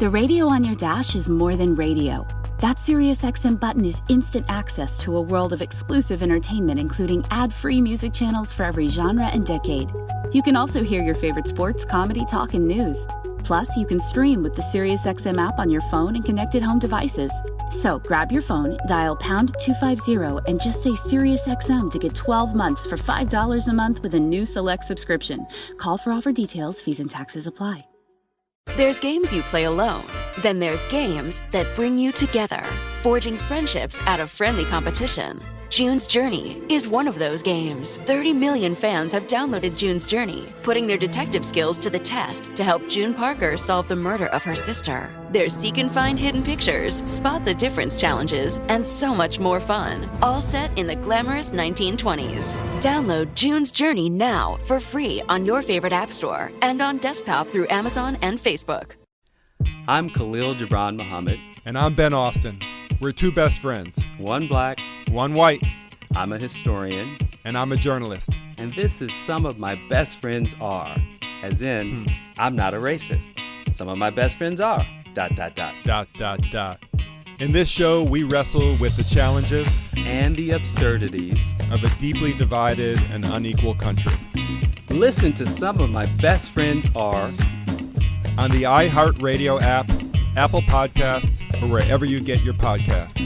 The radio on your dash is more than radio. That SiriusXM button is instant access to a world of exclusive entertainment, including ad-free music channels for every genre and decade. You can also hear your favorite sports, comedy, talk, and news. Plus, you can stream with the SiriusXM app on your phone and connected home devices. So grab your phone, dial pound 250, and just say SiriusXM to get 12 months for $5 a month with a new select subscription. Call for offer details. Fees and taxes apply. There's games you play alone. Then there's games that bring you together, forging friendships out of friendly competition. June's Journey is one of those games. 30 million fans have downloaded June's Journey, putting their detective skills to the test to help June Parker solve the murder of her sister. There's seek and find hidden pictures, spot the difference challenges, and so much more fun, all set in the glamorous 1920s. Download June's Journey now for free on your favorite app store and on desktop through Amazon and Facebook. I'm Khalil Gibran Muhammad. And I'm Ben Austin. We're two best friends. One black, one white. I'm a historian. And I'm a journalist. And this is Some of My Best Friends Are. As in, I'm not a racist. Some of my best friends are... ... In this show, we wrestle with the challenges and the absurdities of a deeply divided and unequal country. Listen to Some of My Best Friends Are on the iHeartRadio app, Apple Podcasts, or wherever you get your podcasts.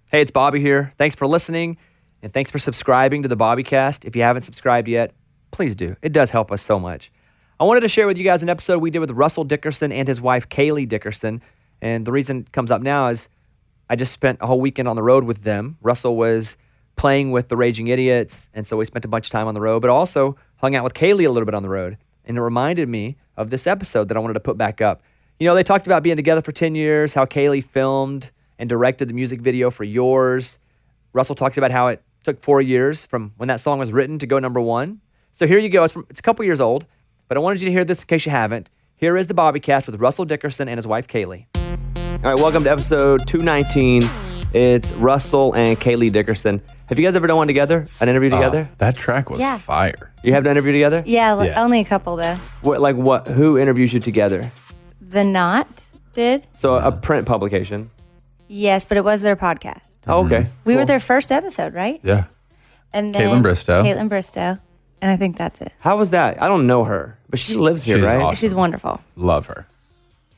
Hey, it's Bobby here. Thanks for listening, and thanks for subscribing to the Bobbycast. If you haven't subscribed yet, please do. It does help us so much. I wanted to share with you guys an episode we did with Russell Dickerson and his wife, Kaylee Dickerson. And the reason it comes up now is I just spent a whole weekend on the road with them. Russell was playing with the Raging Idiots, and so we spent a bunch of time on the road, but also hung out with Kaylee a little bit on the road. And it reminded me of this episode that I wanted to put back up. You know, they talked about being together for 10 years, how Kaylee filmed and directed the music video for Yours. Russell talks about how it took 4 years from when that song was written to go number one. So here you go. It's a couple years old, but I wanted you to hear this in case you haven't. Here is the Bobbycast with Russell Dickerson and his wife, Kaylee. All right, welcome to episode 219. It's Russell and Kaylee Dickerson. Have you guys ever done one together? An interview together? That track was fire. You have an interview together? Yeah, only a couple though. What? Who interviews you together? The Knot did. So a print publication. Yes, but it was their podcast. Oh, okay. We were their first episode, right? Yeah. And then Caitlin Bristow. And I think that's it. How was that? I don't know her, but she lives here, right? Awesome. She's wonderful. Love her.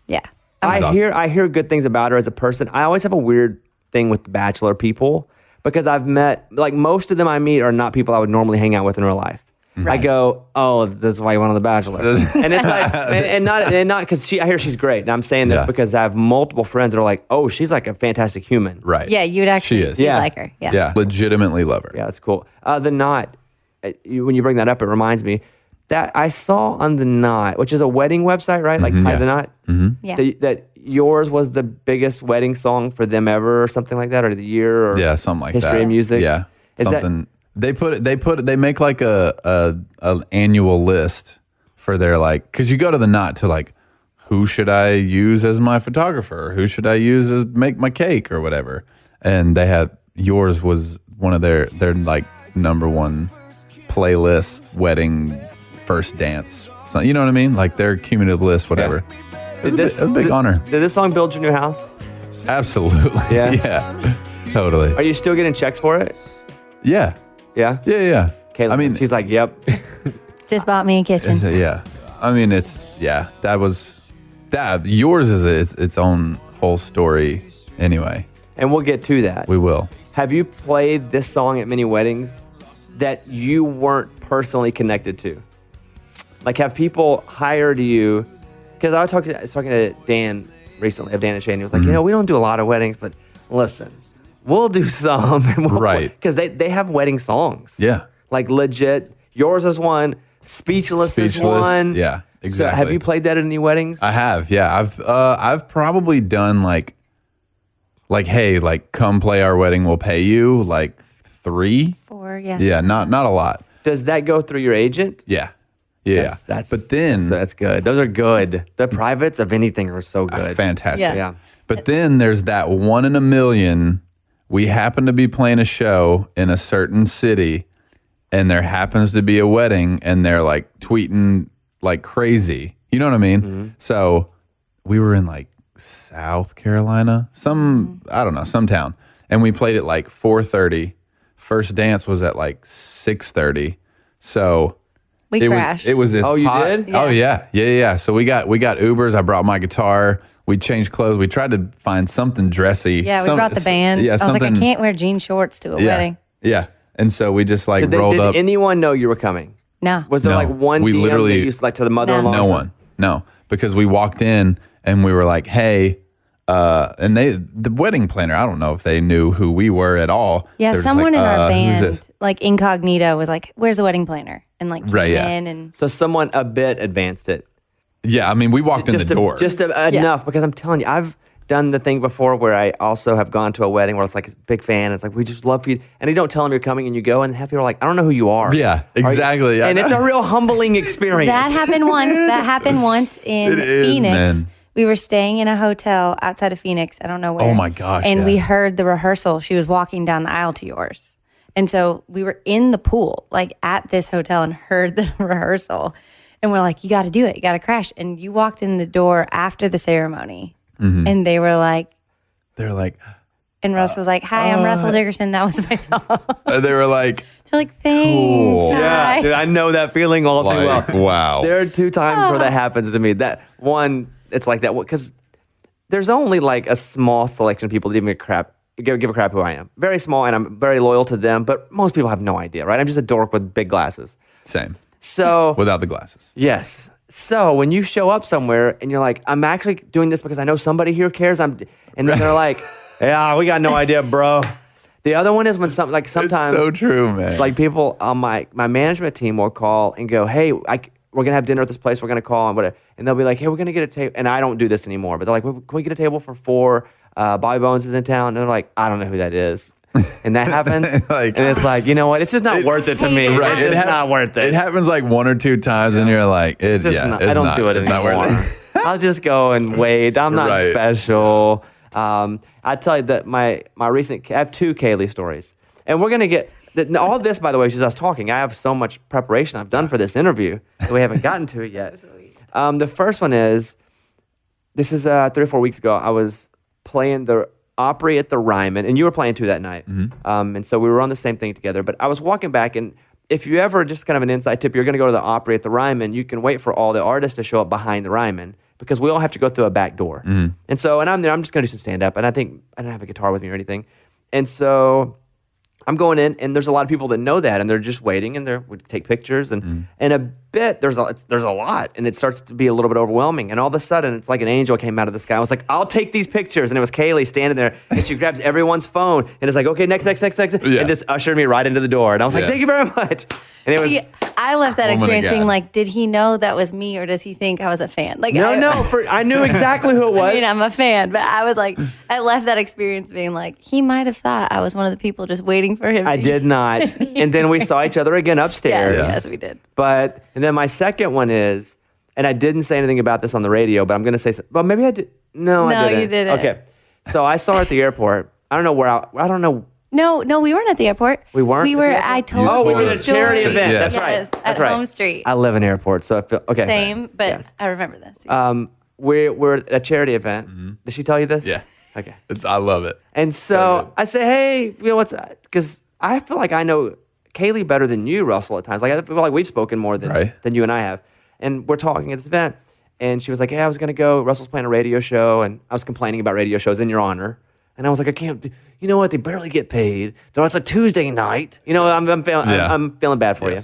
Yeah. I hear good things about her as a person. I always have a weird thing with the Bachelor people because I've met, like, most of them I meet are not people I would normally hang out with in real life. Right. I go, oh, this is why you went on The Bachelor. And it's like, and not because I hear she's great. And I'm saying this because I have multiple friends that are like, oh, she's like a fantastic human. Right. Yeah, you'd actually like her. Yeah. Yeah, legitimately love her. Yeah, that's cool. The Knot, when you bring that up, it reminds me that I saw on The Knot, which is a wedding website, right? Like Tie the Knot. Mm-hmm. Yeah. That Yours was the biggest wedding song for them ever, or something like that, or the year, or something like history that. of music. Yeah, is something. They make like an annual list for their, like, because you go to The Knot to, like, who should I use as my photographer? Who should I use as make my cake or whatever? And they had Yours was one of their like number one playlist wedding first dance. So, you know what I mean? Like their cumulative list, whatever. Yeah. It's a big honor. Did this song build your new house? Absolutely. Yeah. Yeah. Totally. Are you still getting checks for it? Yeah. Yeah? Yeah. Kayla, I mean, she's like, yep. Just bought me a kitchen. Yeah. I mean, Yours is its own whole story anyway. And we'll get to that. We will. Have you played this song at many weddings that you weren't personally connected to? Like, have people hired you? Because I was talking to Dan recently, of Dan and Shane. He was like, we don't do a lot of weddings, but listen, we'll do some. Right. Because they have wedding songs. Yeah. Like, legit. Yours is one. Speechless is one. Yeah, exactly. So have you played that at any weddings? I have, yeah. I've probably done like, hey, like, come play our wedding, we'll pay you, like 3, 4, yeah. Yeah, not a lot. Does that go through your agent? Yeah. Yeah. But then that's good. Those are good. The privates of anything are so good. Fantastic. Yeah. But then there's that 1 in a million. We happen to be playing a show in a certain city, and there happens to be a wedding, and they're like tweeting like crazy. You know what I mean? So we were in like South Carolina, I don't know, some town. And we played at like 4:30. First dance was at like 6:30. So We crashed. It was this Oh, you hot- did? Oh yeah. So we got Ubers. I brought my guitar. We changed clothes. We tried to find something dressy. Yeah, we brought the band. Yeah, I was like, I something- can't wear jean shorts to a wedding. Yeah. And so we just like rolled Did up. anyone know you were coming? No. Was there No. like one We DM literally- that you like to the mother-in-law? No or one. No, because we walked in and we were like, hey, and the wedding planner, I don't know if they knew who we were at all. Yeah, They were just someone like, in our who's band, this? like incognito, was like, "Where's the wedding planner?" And like came Right, yeah. in and So someone a bit advanced it. Yeah, I mean, we walked in the door. Enough, because I'm telling you, I've done the thing before where I also have gone to a wedding where it's like a big fan. It's like, we just love you. And you don't tell them you're coming and you go, and half people are like, I don't know who you are. Yeah, exactly. And it's a real humbling experience. that happened once in It is, Phoenix. man. We were staying in a hotel outside of Phoenix. I don't know where. Oh my gosh, And yeah. we heard the rehearsal. She was walking down the aisle to yours. And so we were in the pool, like at this hotel, and heard the rehearsal. And we're like, you got to do it. You got to crash. And you walked in the door after the ceremony. Mm-hmm. And they were like, They're like, and Russ was like, hi, I'm Russell Dickerson. That was my song. they were like, They're like, thanks. Cool. Hi. Dude, I know that feeling all too well. wow. There are 2 times where that happens to me. That one, it's like that because there's only like a small selection of people that give a crap who I am. Very small, and I'm very loyal to them. But most people have no idea, right? I'm just a dork with big glasses. Same. So Without the glasses. yes. So when you show up somewhere and you're like, I'm actually doing this because I know somebody here cares. And then they're like, yeah, we got no idea, bro. The other one is when sometimes It's so true, man. like people on my management team will call and go, hey, we're going to have dinner at this place. We're going to call and whatever. And they'll be like, hey, we're going to get a table. And I don't do this anymore. But they're like, can we get a table for 4? Bobby Bones is in town. And they're like, I don't know who that is. And that happens. Like- and it's like, you know what? It's just not worth it to me. Right. It's just not worth it. It happens like 1 or 2 times, and you're like, I don't do it it's not anymore. worth it. I'll just go and wait. I'm not Right. special. I tell you that my recent, I have 2 Kaylee stories. And we're going to get, all this, by the way, is just us talking. I have so much preparation I've done for this interview that we haven't gotten to it yet. The first one is, this is 3 or 4 weeks ago. I was playing the Opry at the Ryman, and you were playing too that night. And so we were on the same thing together. But I was walking back, and if you ever, just kind of an inside tip, you're going to go to the Opry at the Ryman, you can wait for all the artists to show up behind the Ryman because we all have to go through a back door. And so, and I'm there, I'm just going to do some stand-up, and I think I don't have a guitar with me or anything. And so I'm going in, and there's a lot of people that know that, and they're just waiting, and we take pictures, and a bit there's a lot, and it starts to be a little bit overwhelming, and all of a sudden it's like an angel came out of the sky. I was like, I'll take these pictures, and it was Kaylee standing there, and she grabs everyone's phone, and it's like, okay, next, Yeah. and just ushered me right into the door, and I was like, Yes. thank you very much, and it was. See, I left that Woman of experience God. being like, did he know that was me or does he think I was a fan? Like, I knew exactly who it was. I mean, I'm a fan, but I was like, I left that experience being like, he might have thought I was one of the people just waiting for him. I did not. And then we saw each other again upstairs. Yes, we did. And then my second one is, and I didn't say anything about this on the radio, but I'm going to say, well, maybe I did. No, I No, didn't. you didn't. Okay. So I saw her at the airport. I don't know where I don't know. No, we weren't at the airport. We weren't We at were. the airport? I told Oh, you we the were at a story. charity event. Yes. That's right. Yes, That's at right. Home Street. I live in airports, so I feel okay. Same, but Yes. I remember this. We're at a charity event. Did she tell you this? Yeah. Okay. I love it. And so I say, hey, you know what's, because I feel like I know Kaylee better than you, Russell, at times. Like I feel like we've spoken more than you and I have. And we're talking at this event, and she was like, hey, I was going to go. Russell's playing a radio show, and I was complaining about radio shows in your honor. And I was like, I can't, you know what? They barely get paid. So it's a Tuesday night. You know, I'm feeling bad for you.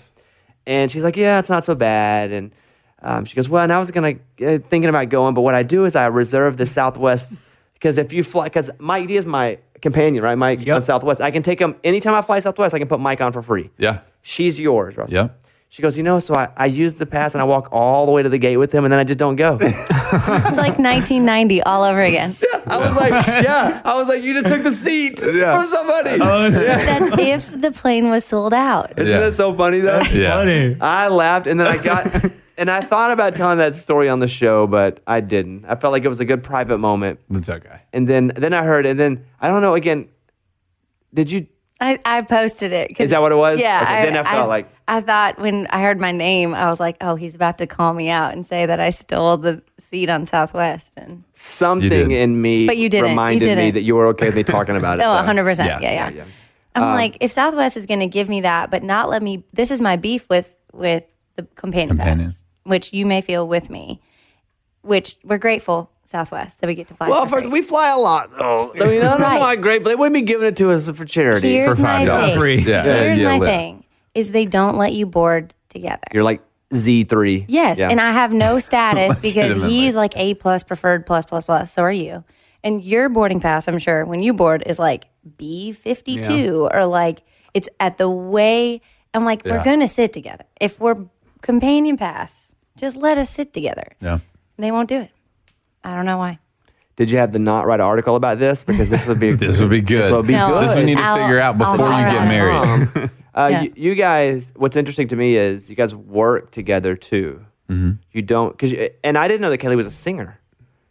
And she's like, yeah, it's not so bad. And she goes, well, and I was thinking about going, but what I do is I reserve the Southwest, because if you fly, because Mike D is my companion, right? Mike on Southwest. I can take him, anytime I fly Southwest, I can put Mike on for free. Yeah. She's yours, Russell. Yeah. She goes, you know, so I use the pass and I walk all the way to the gate with him, and then I just don't go. It's like 1990 all over again. I was like, you just took the seat from somebody. That's if the plane was sold out. Isn't that so funny though? Yeah. Funny. I laughed, and then and I thought about telling that story on the show, but I didn't. I felt like it was a good private moment. That's okay. And then I heard, and then I don't know. Again, did you? I posted it. Is that what it was? Yeah. Okay, then I felt like I thought when I heard my name, I was like, oh, he's about to call me out and say that I stole the seat on Southwest. And Something in me But you didn't. reminded me that you were okay with me talking about it. oh, though. 100%. Yeah. I'm like, if Southwest is going to give me that, but not let me, this is my beef with the companion pass, which you may feel with me, which we're grateful, Southwest, that we get to fly. Well, for first, free. we fly a lot, though. I mean, that's not great, but they wouldn't be giving it to us for charity. Here's for my $5. thing. Free. Yeah. Here's Yeah, my yeah. thing, is they don't let you board together. You're like Z3. Yes, Yeah. and I have no status because Legitimately. he's like A+, preferred, plus. So are you. And your boarding pass, I'm sure, when you board is like B52 or like it's at the way. I'm like, we're going to sit together. If we're companion pass, just let us sit together. Yeah. They won't do it. I don't know why. Did you have to not write an article about this? Because this would be This would be good. This would be No. good. This we need to I'll- figure out I'll before you write get it. married. Yeah. You guys, what's interesting to me is you guys work together too. You don't, and I didn't know that Kelly was a singer.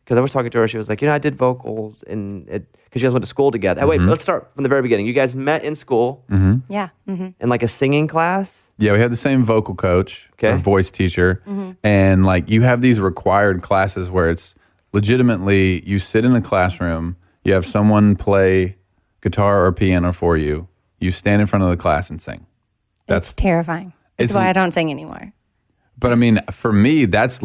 Because I was talking to her, she was like, I did vocals, and because you guys went to school together. Wait, let's start from the very beginning. You guys met in school Yeah. Mm-hmm. in like a singing class. Yeah, we had the same vocal coach Okay. or voice teacher. And like you have these required classes where it's legitimately you sit in a classroom, you have someone play guitar or piano for you, you stand in front of the class and sing. It's terrifying. That's it's- why I don't sing anymore. But I mean, for me, that's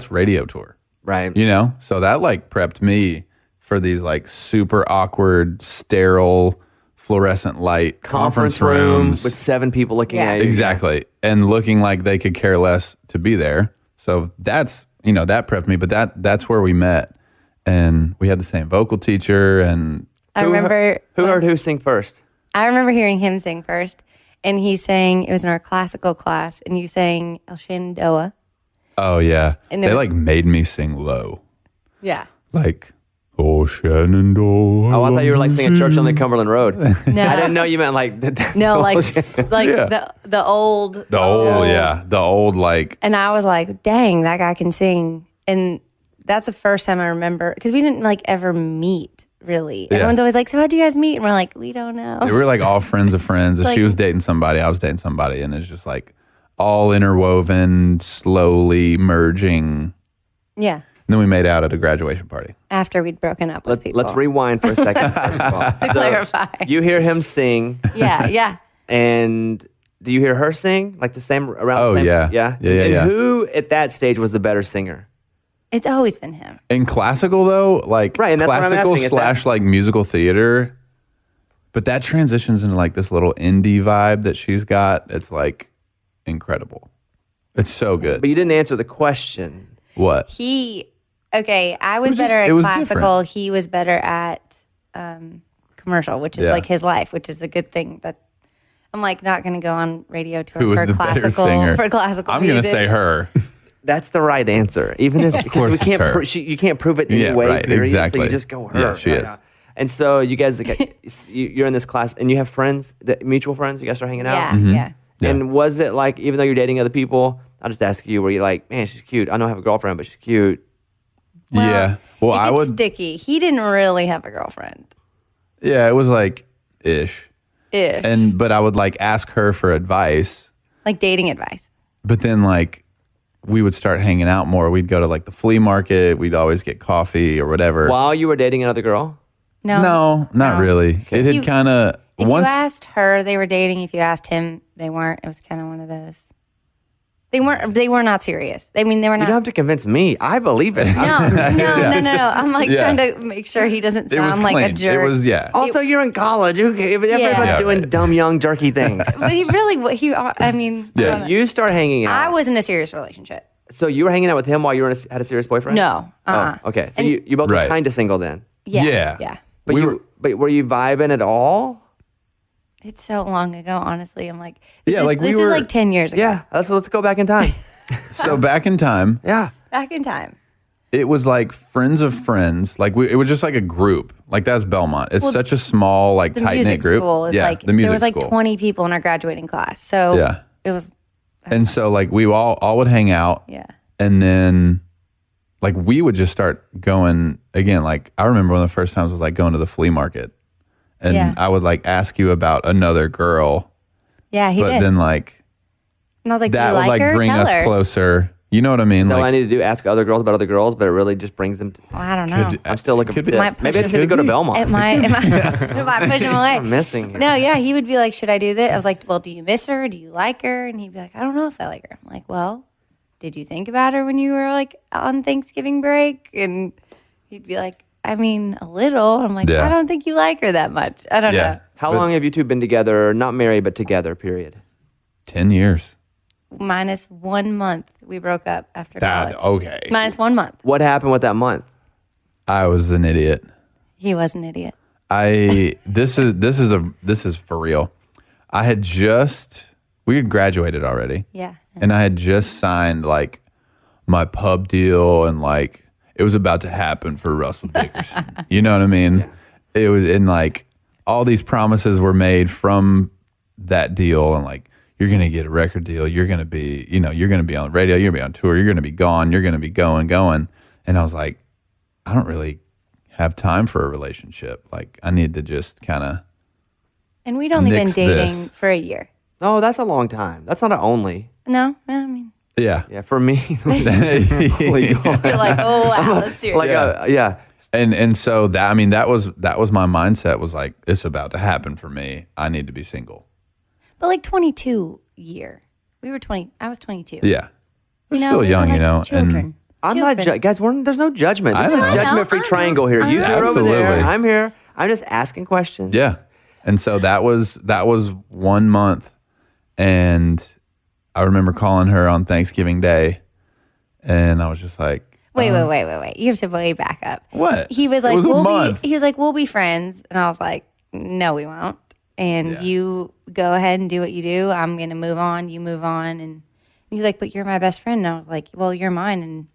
radio tour. Right. So that like prepped me for these like super awkward, sterile, fluorescent light conference rooms with 7 people looking Yeah. at you. Exactly. And looking like they could care less to be there. So that's, that prepped me, but that's where we met. And we had the same vocal teacher and I remember Who heard who sing first? I remember hearing him sing first, and he sang. It was in our classical class, and you sang El Shenandoah. oh yeah. And it They was- like made me sing low. Yeah. Like, oh Shenandoah. Oh, I thought you were like singing Church on the Cumberland Road. No. I didn't know you meant like No, like Yeah. the old. The old like And I was like, dang, that guy can sing. And that's the first time I remember, because we didn't like ever meet really. Everyone's always like, so how'd you guys meet? And we're like, we don't know. they were like all friends of friends. If Like- she was dating somebody, I was dating somebody, and it's just like all interwoven, slowly merging. Yeah. And then we made out at a graduation party. After we'd broken up with people. Let's rewind for a second. First of all. So, clarify. You hear him sing, Yeah. and do you hear her sing like the same around? Oh, the same, yeah. yeah. Yeah, And yeah. who at that stage was the better singer? It's always been him. In classical though, like Right, and that's what I'm classical asking, is that- / like musical theater, but that transitions into like this little indie vibe that she's got. It's like incredible. It's so good. But you didn't answer the question. What? I was was better just- it at was classical. He was better at commercial, which is Yeah. like his life, which is a good thing. That I'm like not going to go on radio tour Who was for the better classical singer? for classical I'm gonna music. say her. That's the right answer, even if because course we it's can't. her. You can't prove it Yeah, anyway. right, Period. So exactly. you just go her. Yeah, she is. And so you guys, you're in this class, and you have friends, mutual friends. You guys are hanging out. Yeah, Mm-hmm. yeah. Yeah. And was it like, even though you're dating other people, I'll just ask you, were you like, man, she's cute. I don't have a girlfriend, but she's cute. Yeah. Well, It I gets would. sticky. He didn't really have a girlfriend. Yeah, it was like ish. Ish. But I would like ask her for advice. Like dating advice. But then like we would start hanging out more. We'd go to like the flea market. We'd always get coffee or whatever. While you were dating another girl? No, not really. It had You- kind of If once. you asked her, they were dating. If you asked him, they weren't. It was kind of one of those. They weren't. They were not serious. I mean, they were You not. don't have to convince me. I believe it. No. I'm like Yeah. trying to make sure he doesn't it was sound like clean. a jerk. It was yeah. Also, you're in college. Okay, but everybody's Yeah, doing right. dumb, young, jerky things. But he really. I mean. I don't know. You start hanging out. I was in a serious relationship. So you were hanging out with him while you had a serious boyfriend? No. Oh, okay. So And- you both were Right. kind of single then. Yeah. Yeah. Yeah. But but were you vibing at all? It's so long ago. Honestly, I'm like. Yeah, like we this were- is like 10 years ago. Yeah. Let's go back in time. So back in time, Yeah. Back in time. it was like friends of friends. Like it was just like a group. Like that's Belmont. It's such a small, like The tight knit music group. school is yeah, like the music there was like school. 20 people in our graduating class. So Yeah. it was. And so like we all would hang out. Yeah. And then like we would just start going again. Like I remember one of the first times was like going to the flea market. And Yeah. I would like ask you about another girl. Yeah, he but did. then like And I was like, that do you would like her? bring Tell us her. closer. You know what I mean? Is that Like, what I need to do? Ask other girls about other girls, but it really just brings them. Well, I don't know. I'm still looking for Could be. tips. Maybe I just need to go to Belmont. It might push him away. I'm missing. No, yeah, he would be like, should I do this? I was like, well, do you miss her? Do you like her? And he'd be like, I don't know if I like her. I'm like, well, did you think about her when you were like on Thanksgiving break? And he'd be like, I mean, a little. I'm like, Yeah. I don't think you like her that much. I don't know. How long have you two been together? Not married, but together, period. 10 years. Minus 1 month, we broke up after That, college. okay. Minus 1 month. What happened with that month? I was an idiot. He was an idiot. This is for real. We had graduated already. Yeah. And I had just signed like my pub deal, and like it was about to happen for Russell Dickerson. You know what I mean? Yeah. It was in like all these promises were made from that deal, and like, you're going to get a record deal. You're going to be, you're going to be on the radio. You're going to be on tour. You're going to be gone. You're going to be going. And I was like, I don't really have time for a relationship. Like, I need to just kind of. And we'd only been dating this. for a year. Oh, that's a long time. That's not an only. No, I mean. Yeah. Yeah, for me. Holy God. You're like, oh, wow, that's serious. Like, yeah. And so that was my mindset, was like, it's about to happen for me. I need to be single. But like 22 year. We were 20. I was 22. Yeah. We're still we were young, like Children. And I'm not, guys, there's no judgment. This is a judgment-free triangle here. You two are over there. Absolutely. I'm here. I'm just asking questions. yeah. And so that was 1 month. And I remember calling her on Thanksgiving Day, and I was just like, Wait. You have to way back up. What? He was It like, was a month. we'll be friends. And I was like, no, we won't. And you go ahead and do what you do. I'm going to move on. You move on. And he's like, but you're my best friend. And I was like, well, you're mine.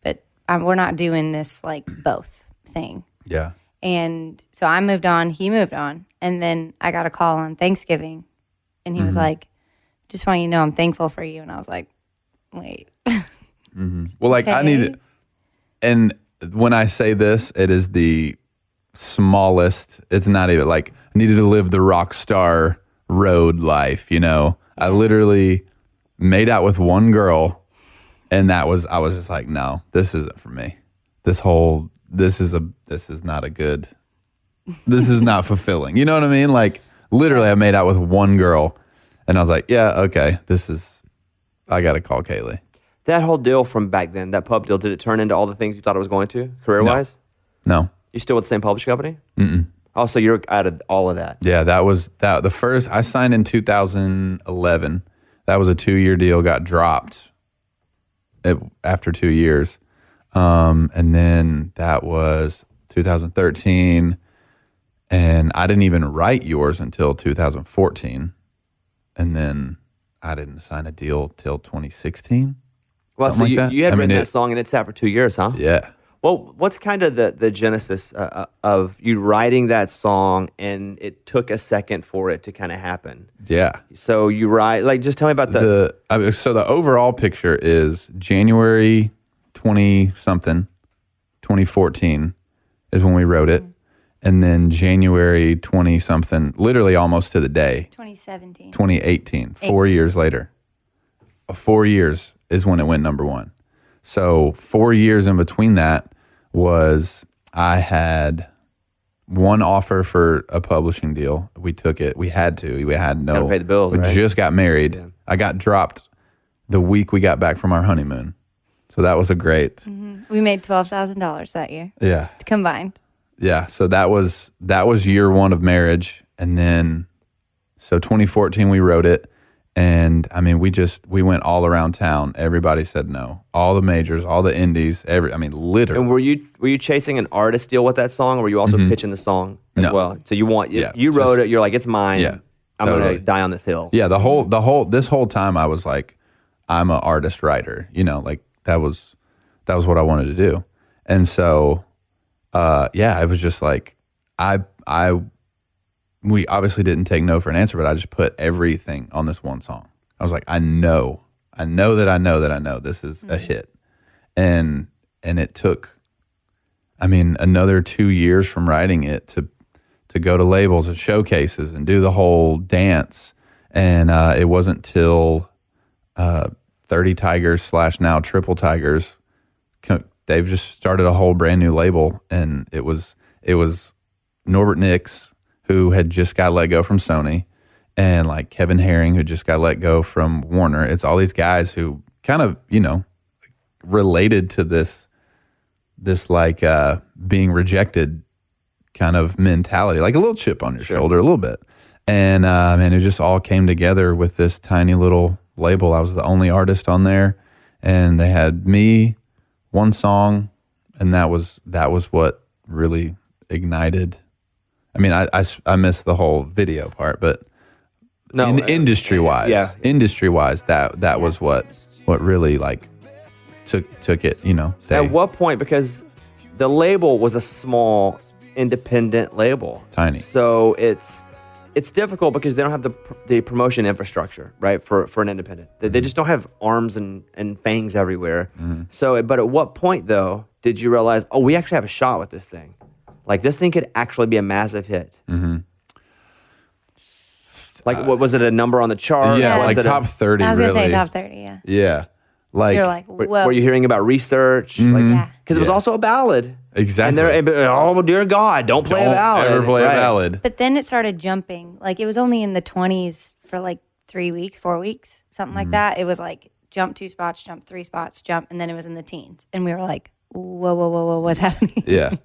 But we're not doing this like both thing. yeah. And so I moved on. He moved on. And then I got a call on Thanksgiving. And he was like, just want you to know I'm thankful for you. And I was like, wait. Well, like, I Okay. need, and when I say this, it is the smallest. It's not even like I needed to live the rock star road life. I literally made out with one girl, and I was just like, no, this isn't for me. This is not a good. This is not fulfilling. You know what I mean? Like, literally, I made out with one girl, and I was like, yeah, okay, I got to call Kaylee. That whole deal from back then, that pub deal, did it turn into all the things you thought it was going to, career-wise? No. You still with the same publishing company? Mm-mm. Oh, so you're out of all of that. Yeah, that was the first. I signed in 2011. That was a 2-year deal. Got dropped after 2 years, and then that was 2013. And I didn't even write yours until 2014, and then I didn't sign a deal till 2016. Well, so Something like that. you had I written mean, that song and it sat for 2 years, huh? Yeah. Well, what's kind of the genesis of you writing that song, and it took a second for it to kind of happen? Yeah. So you write, like, just tell me about So the overall picture is January 2014 is when we wrote it. And then January 20-something, literally almost to the day, 2018, 4 years later. 4 years is when it went number one. So 4 years in between that was I had one offer for a publishing deal. We took it. We had to. We had no. Gotta pay the bills, We right? just got married. Yeah. I got dropped the week we got back from our honeymoon. So that was a great. We made $12,000 that year. Yeah. Combined. Yeah, so that was year one of marriage, and then so 2014 we wrote it, and I mean we went all around town. Everybody said no. All the majors, all the indies, literally. And were you chasing an artist deal with that song, or were you also pitching the song as well? So you wrote it. You're like, it's mine. Yeah, I'm totally. gonna die on this hill. Yeah, this whole time I was like, I'm an artist writer. Like that was what I wanted to do, and so. It was just like, we obviously didn't take no for an answer, but I just put everything on this one song. I was like, I know this is a hit. And it took, another 2 years from writing it to go to labels and showcases and do the whole dance. And, it wasn't till, 30 Tigers / now Triple Tigers. They've just started a whole brand new label, and it was Norbert Nix, who had just got let go from Sony, and like Kevin Herring, who just got let go from Warner. It's all these guys who kind of, related to this like being rejected kind of mentality, like a little chip on your shoulder, a little bit. And it just all came together with this tiny little label. I was the only artist on there, and they had me, one song, and that was what really ignited. I mean, I missed the whole video part, but industry wise, that was what really like took it. At what point? Because the label was a small independent label, tiny. So it's difficult because they don't have the promotion infrastructure, right? For an independent, they just don't have arms and fangs everywhere. Mm-hmm. So, but at what point though did you realize, oh, we actually have a shot with this thing? Like this thing could actually be a massive hit. Mm-hmm. Like, what was it? A number on the chart? Yeah, like top 30. I was really. gonna say top 30. Yeah. Yeah, like you're like, whoa. Were you hearing about research? Mm-hmm. Like, Yeah. because it was also a ballad. Exactly. And oh dear God, don't play a ballad. Ever play Right. a ballad. But then it started jumping. Like it was only in the 20s for like 3 weeks, 4 weeks, something like that. It was like jump 2 spots, jump 3 spots, jump, and then it was in the teens. And we were like, whoa, what's happening? Yeah.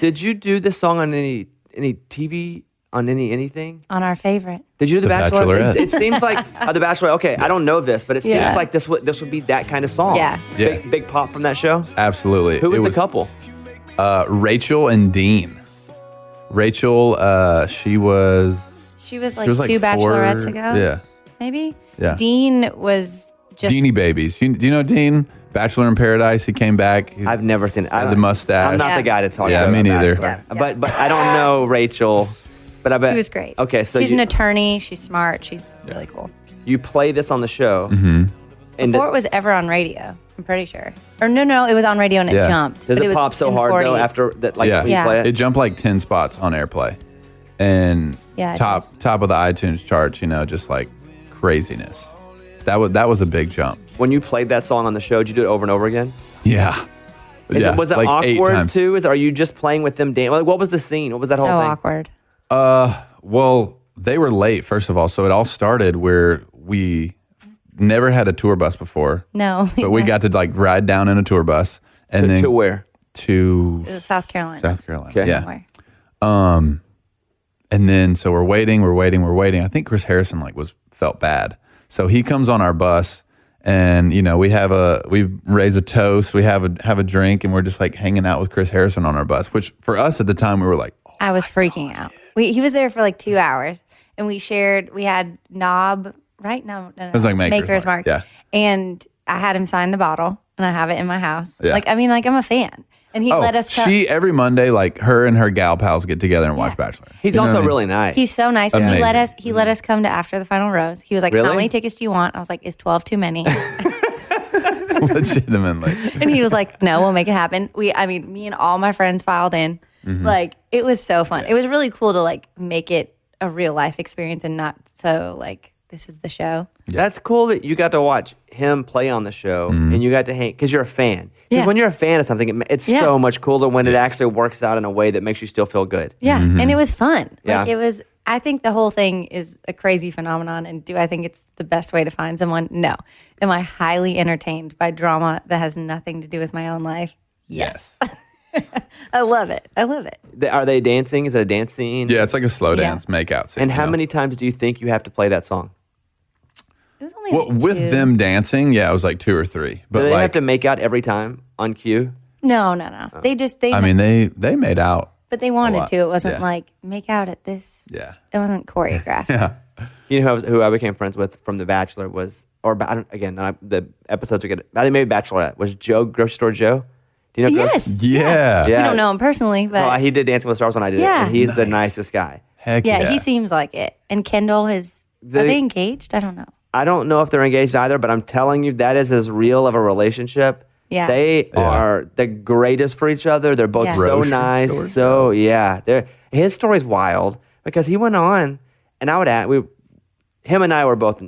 Did you do this song on any TV, on anything? On our favorite. Did you do The Bachelor? Bachelorette. It seems like The Bachelor. Okay, I don't know this, but it seems like this would be that kind of song. Yeah. Big pop from that show. Absolutely. Who was the couple? Rachel and Dean. Rachel, she was like 2 4 bachelorettes ago. Yeah. Maybe? Yeah. Dean was just. Deanie Babies. Do you know Dean? Bachelor in Paradise. He came back. I've never seen it. Had the mustache. I'm not the guy to talk Yeah, about me neither. Bachelor. Yeah. But I don't know Rachel. But I bet She was great. Okay, so she's an attorney. She's smart. She's really cool. you play this on the show. Mm-hmm. And Before it was ever on radio, I'm pretty sure. Or no, it was on radio and it jumped. does but it was pop so in the hard 40s. though after that? Like when you Yeah. play it? It jumped like 10 spots on airplay, and Yeah, it top of the iTunes charts. Just like craziness. That was a big jump. When you played that song on the show, did you do it over and over again? Yeah. Was it like 8 awkward times. too? Are you just playing with them? Like, what was the scene? What was that So whole thing? awkward. Well, they were late, first of all. So it all started where we never had a tour bus before. No. But we got to like ride down in a tour bus. And then To where? To It was South Carolina. South Carolina. Okay. Yeah. Somewhere. And then so we're waiting. I think Chris Harrison felt bad. So he comes on our bus, and we raise a toast, we have a drink, and we're just like hanging out with Chris Harrison on our bus, which for us at the time we were like, oh, I was freaking out. He was there for like 2 hours, and we had Knob, right? No. It was like Maker's Mark. Yeah. And I had him sign the bottle, and I have it in my house. Yeah. I'm a fan. And he let us come. She every Monday, like her and her gal pals get together and watch Bachelor. He's You know also what I mean? really nice. He's so nice. And Amazing. he let us come to after the final rose. He was like, Really? how many tickets do you want? I was like, is 12 too many? Legitimately. And he was like, no, we'll make it happen. Me and all my friends filed in. Mm-hmm. Like, it was so fun. It was really cool to like make it a real life experience and not so like, this is the show. That's cool that you got to watch him play on the show and you got to hang because you're a fan. 'Cause Yeah. when you're a fan of something, it's Yeah. so much cooler when it actually works out in a way that makes you still feel good. Yeah. And it was fun. Yeah. Like, it was, I think the whole thing is a crazy phenomenon. And do I think it's the best way to find someone? No. Am I highly entertained by drama that has nothing to do with my own life? Yes. I love it. Are they dancing? Is it a dance scene? Yeah, it's like a slow Yeah. dance make out scene. And how many times do you think you have to play that song? It was only Well, like with 2. them dancing, yeah, it was like 2 or 3. But Do they like, have to make out every time on cue? No. They made out. but they wanted lot. to. It wasn't Yeah. like make out at this. Yeah. It wasn't choreographed. You know who I became friends with from The Bachelor was, the episodes are good. I think maybe Bachelorette was Joe, Grocery Store Joe. Do you know? Yes. Yeah. Yeah. We don't know him personally, but So he did Dancing with the Stars when I did it. Yeah. And he's the nicest guy. Heck yeah, yeah. he seems like it. And Kendall are they engaged? I don't know. I don't know if they're engaged either, but I'm telling you, that is as real of a relationship. Yeah. They are the greatest for each other. They're both Yeah. so Grocery nice. store So, yeah. His story's wild because he went on, and him and I were both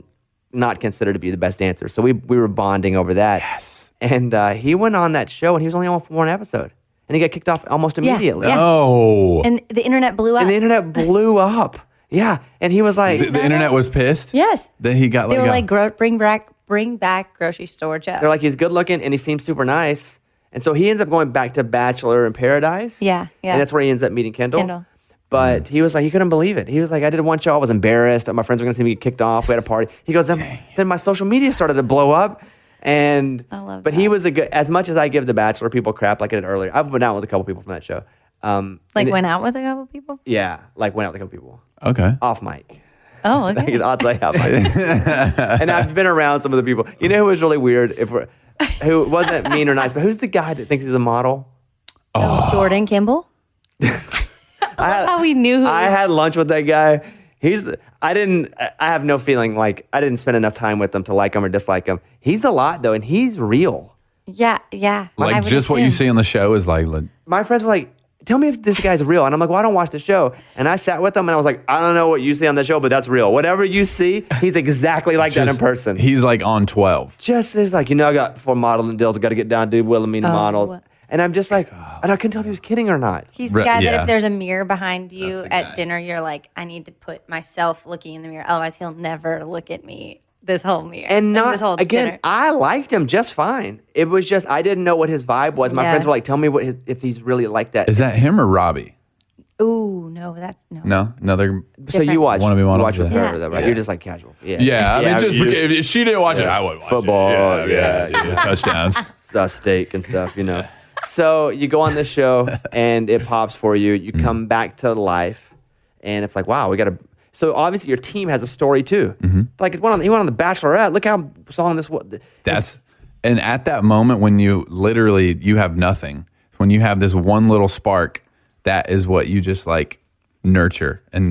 not considered to be the best dancer. So we were bonding over that. Yes. And he went on that show, and he was only on for one episode. And he got kicked off almost immediately. Yeah. Oh. And the internet blew up. And the internet blew up. Yeah. And he was like... The internet was pissed? Yes. That he got They were like, bring back Grocery Store Joe. They're like, he's good looking, and he seems super nice. And so he ends up going back to Bachelor in Paradise. Yeah. And that's where he ends up meeting Kendall. But he was like, he couldn't believe it. He was like, I did one show, I was embarrassed. My friends were going to see me get kicked off. We had a party. He goes, then my social media started to blow up. And I love but that. he was a good, as much as I give the Bachelor people crap like I did earlier, I've been out with a couple people from that show. Went out with a couple people? Yeah, like went out with a couple people. Okay. Off mic. Oh, okay. I'll tell you off mic. And I've been around some of the people. You know who was really weird? Who wasn't mean or nice, but who's the guy that thinks he's a model? Jordan Kimball? I love how we knew who I had lunch with that guy. I have no feeling like I didn't spend enough time with him to like him or dislike him. He's a lot though, and he's real. Yeah. Like just what you see on the show is like... My friends were like, tell me if this guy's real. And I'm like, well, I don't watch the show. And I sat with him and I was like, I don't know what you see on the show, but that's real. Whatever you see, he's exactly like that in person. He's like on 12. Just is like, I got 4 modeling deals. I got to get down to Wilhelmina models. And I'm just like, and I couldn't tell if he was kidding or not. He's the guy that if there's a mirror behind you at dinner, you're like, I need to put myself looking in the mirror. Otherwise, he'll never look at me this whole mirror. And not, this whole again, dinner. I liked him just fine. It was just, I didn't know what his vibe was. My friends were like, tell me if he's really like that. Is that him or Robbie? Ooh, no, that's no. No, they're... So you watch Wanna Be Model? watch with Yeah. her, though, right? You're just like casual. Yeah, I mean, just because if she didn't watch it, I would watch Football, it. Touchdowns. Steak and stuff, So you go on this show and it pops for you. You come back to life, and it's like, wow, we got to. So obviously your team has a story too. Like he went on the Bachelorette. Look how song this was. And at that moment when you have nothing, when you have this one little spark, that is what you just like nurture and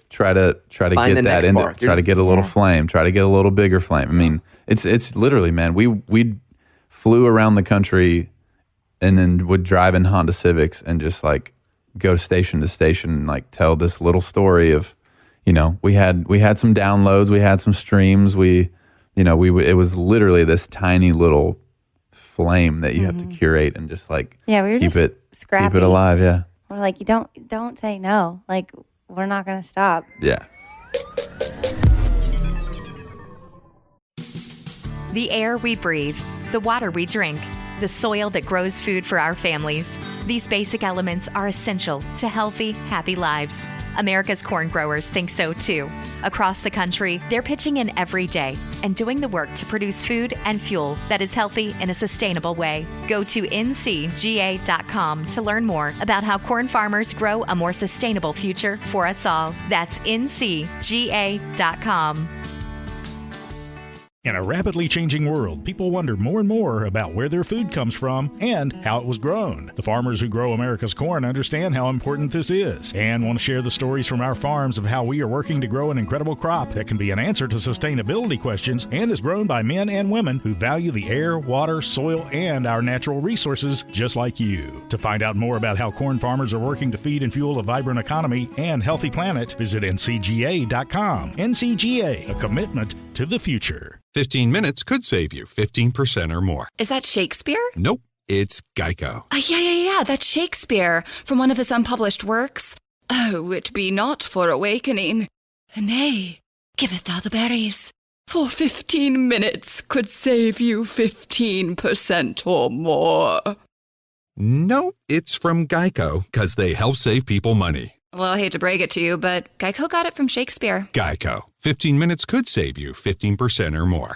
try to Find get that in there. Try to get a little flame. Try to get a little bigger flame. I mean, it's literally, man. We flew around the country and then would drive in Honda Civics and just like go station to station and like tell this little story of, we had some downloads, we had some streams, it was literally this tiny little flame that you have to curate and just like we were keep it alive. Yeah. We're like, you don't say no. Like, we're not going to stop. Yeah. The air we breathe, the water we drink, the soil that grows food for our families. These basic elements are essential to healthy, happy lives. America's corn growers think so too. Across the country, they're pitching in every day and doing the work to produce food and fuel that is healthy in a sustainable way. Go to ncga.com to learn more about how corn farmers grow a more sustainable future for us all. That's ncga.com. In a rapidly changing world, people wonder more and more about where their food comes from and how it was grown. The farmers who grow America's corn understand how important this is and want to share the stories from our farms of how we are working to grow an incredible crop that can be an answer to sustainability questions and is grown by men and women who value the air, water, soil, and our natural resources just like you. To find out more about how corn farmers are working to feed and fuel a vibrant economy and healthy planet, visit ncga.com. NCGA, a commitment to the future. 15 minutes could save you 15% or more. Is that Shakespeare? Nope, it's Geico. Yeah, that's Shakespeare from one of his unpublished works. Oh, it be not for awakening. Nay, giveth thou the berries. For 15 minutes could save you 15% or more. Nope, it's from Geico, because they help save people money. Well, I hate to break it to you, but Geico got it from Shakespeare. Geico. 15 minutes could save you 15% or more.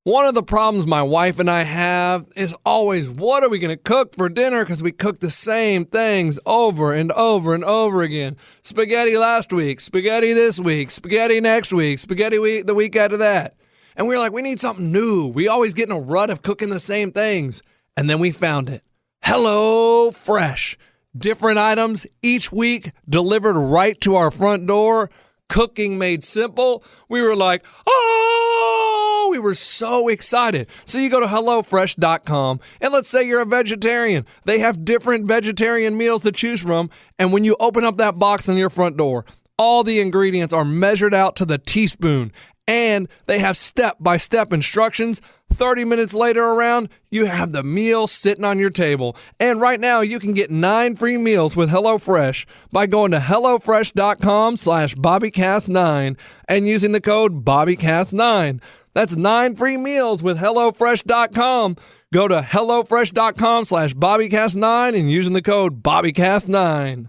One of the problems my wife and I have is always, what are we going to cook for dinner? Because we cook the same things over and over and over again. Spaghetti last week, spaghetti this week, spaghetti next week, spaghetti the week after that. And we were like, we need something new. We always get in a rut of cooking the same things. And then we found it. Hello Fresh. Different items each week delivered right to our front door. Cooking made simple. We were like, oh, we were so excited. So you go to HelloFresh.com and let's say you're a vegetarian. They have different vegetarian meals to choose from. And when you open up that box on your front door, all the ingredients are measured out to the teaspoon. And they have step-by-step instructions. 30 minutes later around, you have the meal sitting on your table. And right now, you can get 9 free meals with HelloFresh by going to HelloFresh.com/BobbyCast9 and using the code BobbyCast9. That's 9 free meals with HelloFresh.com. Go to HelloFresh.com/BobbyCast9 and using the code BobbyCast9.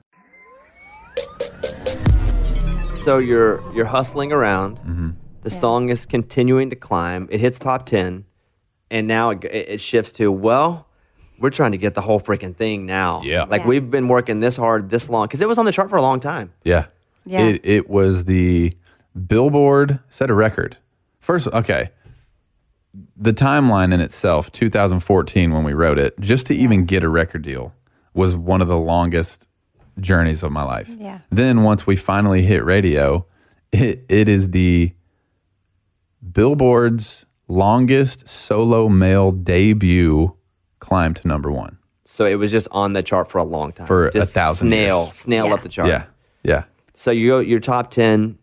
So you're hustling around. Mm-hmm. The song is continuing to climb. It hits top 10, and now it shifts to, well, we're trying to get the whole freaking thing now. Yeah. Like we've been working this hard, this long, because it was on the chart for a long time. Yeah. It was the Billboard set a record. First, okay. The timeline in itself, 2014 when we wrote it, just to even get a record deal was one of the longest journeys of my life. Yeah. Then once we finally hit radio, it is the Billboard's longest solo male debut climb to number 1. So it was just on the chart for a long time. For just 1,000 years. Snail up the chart. Yeah. Yeah. So you're top 10.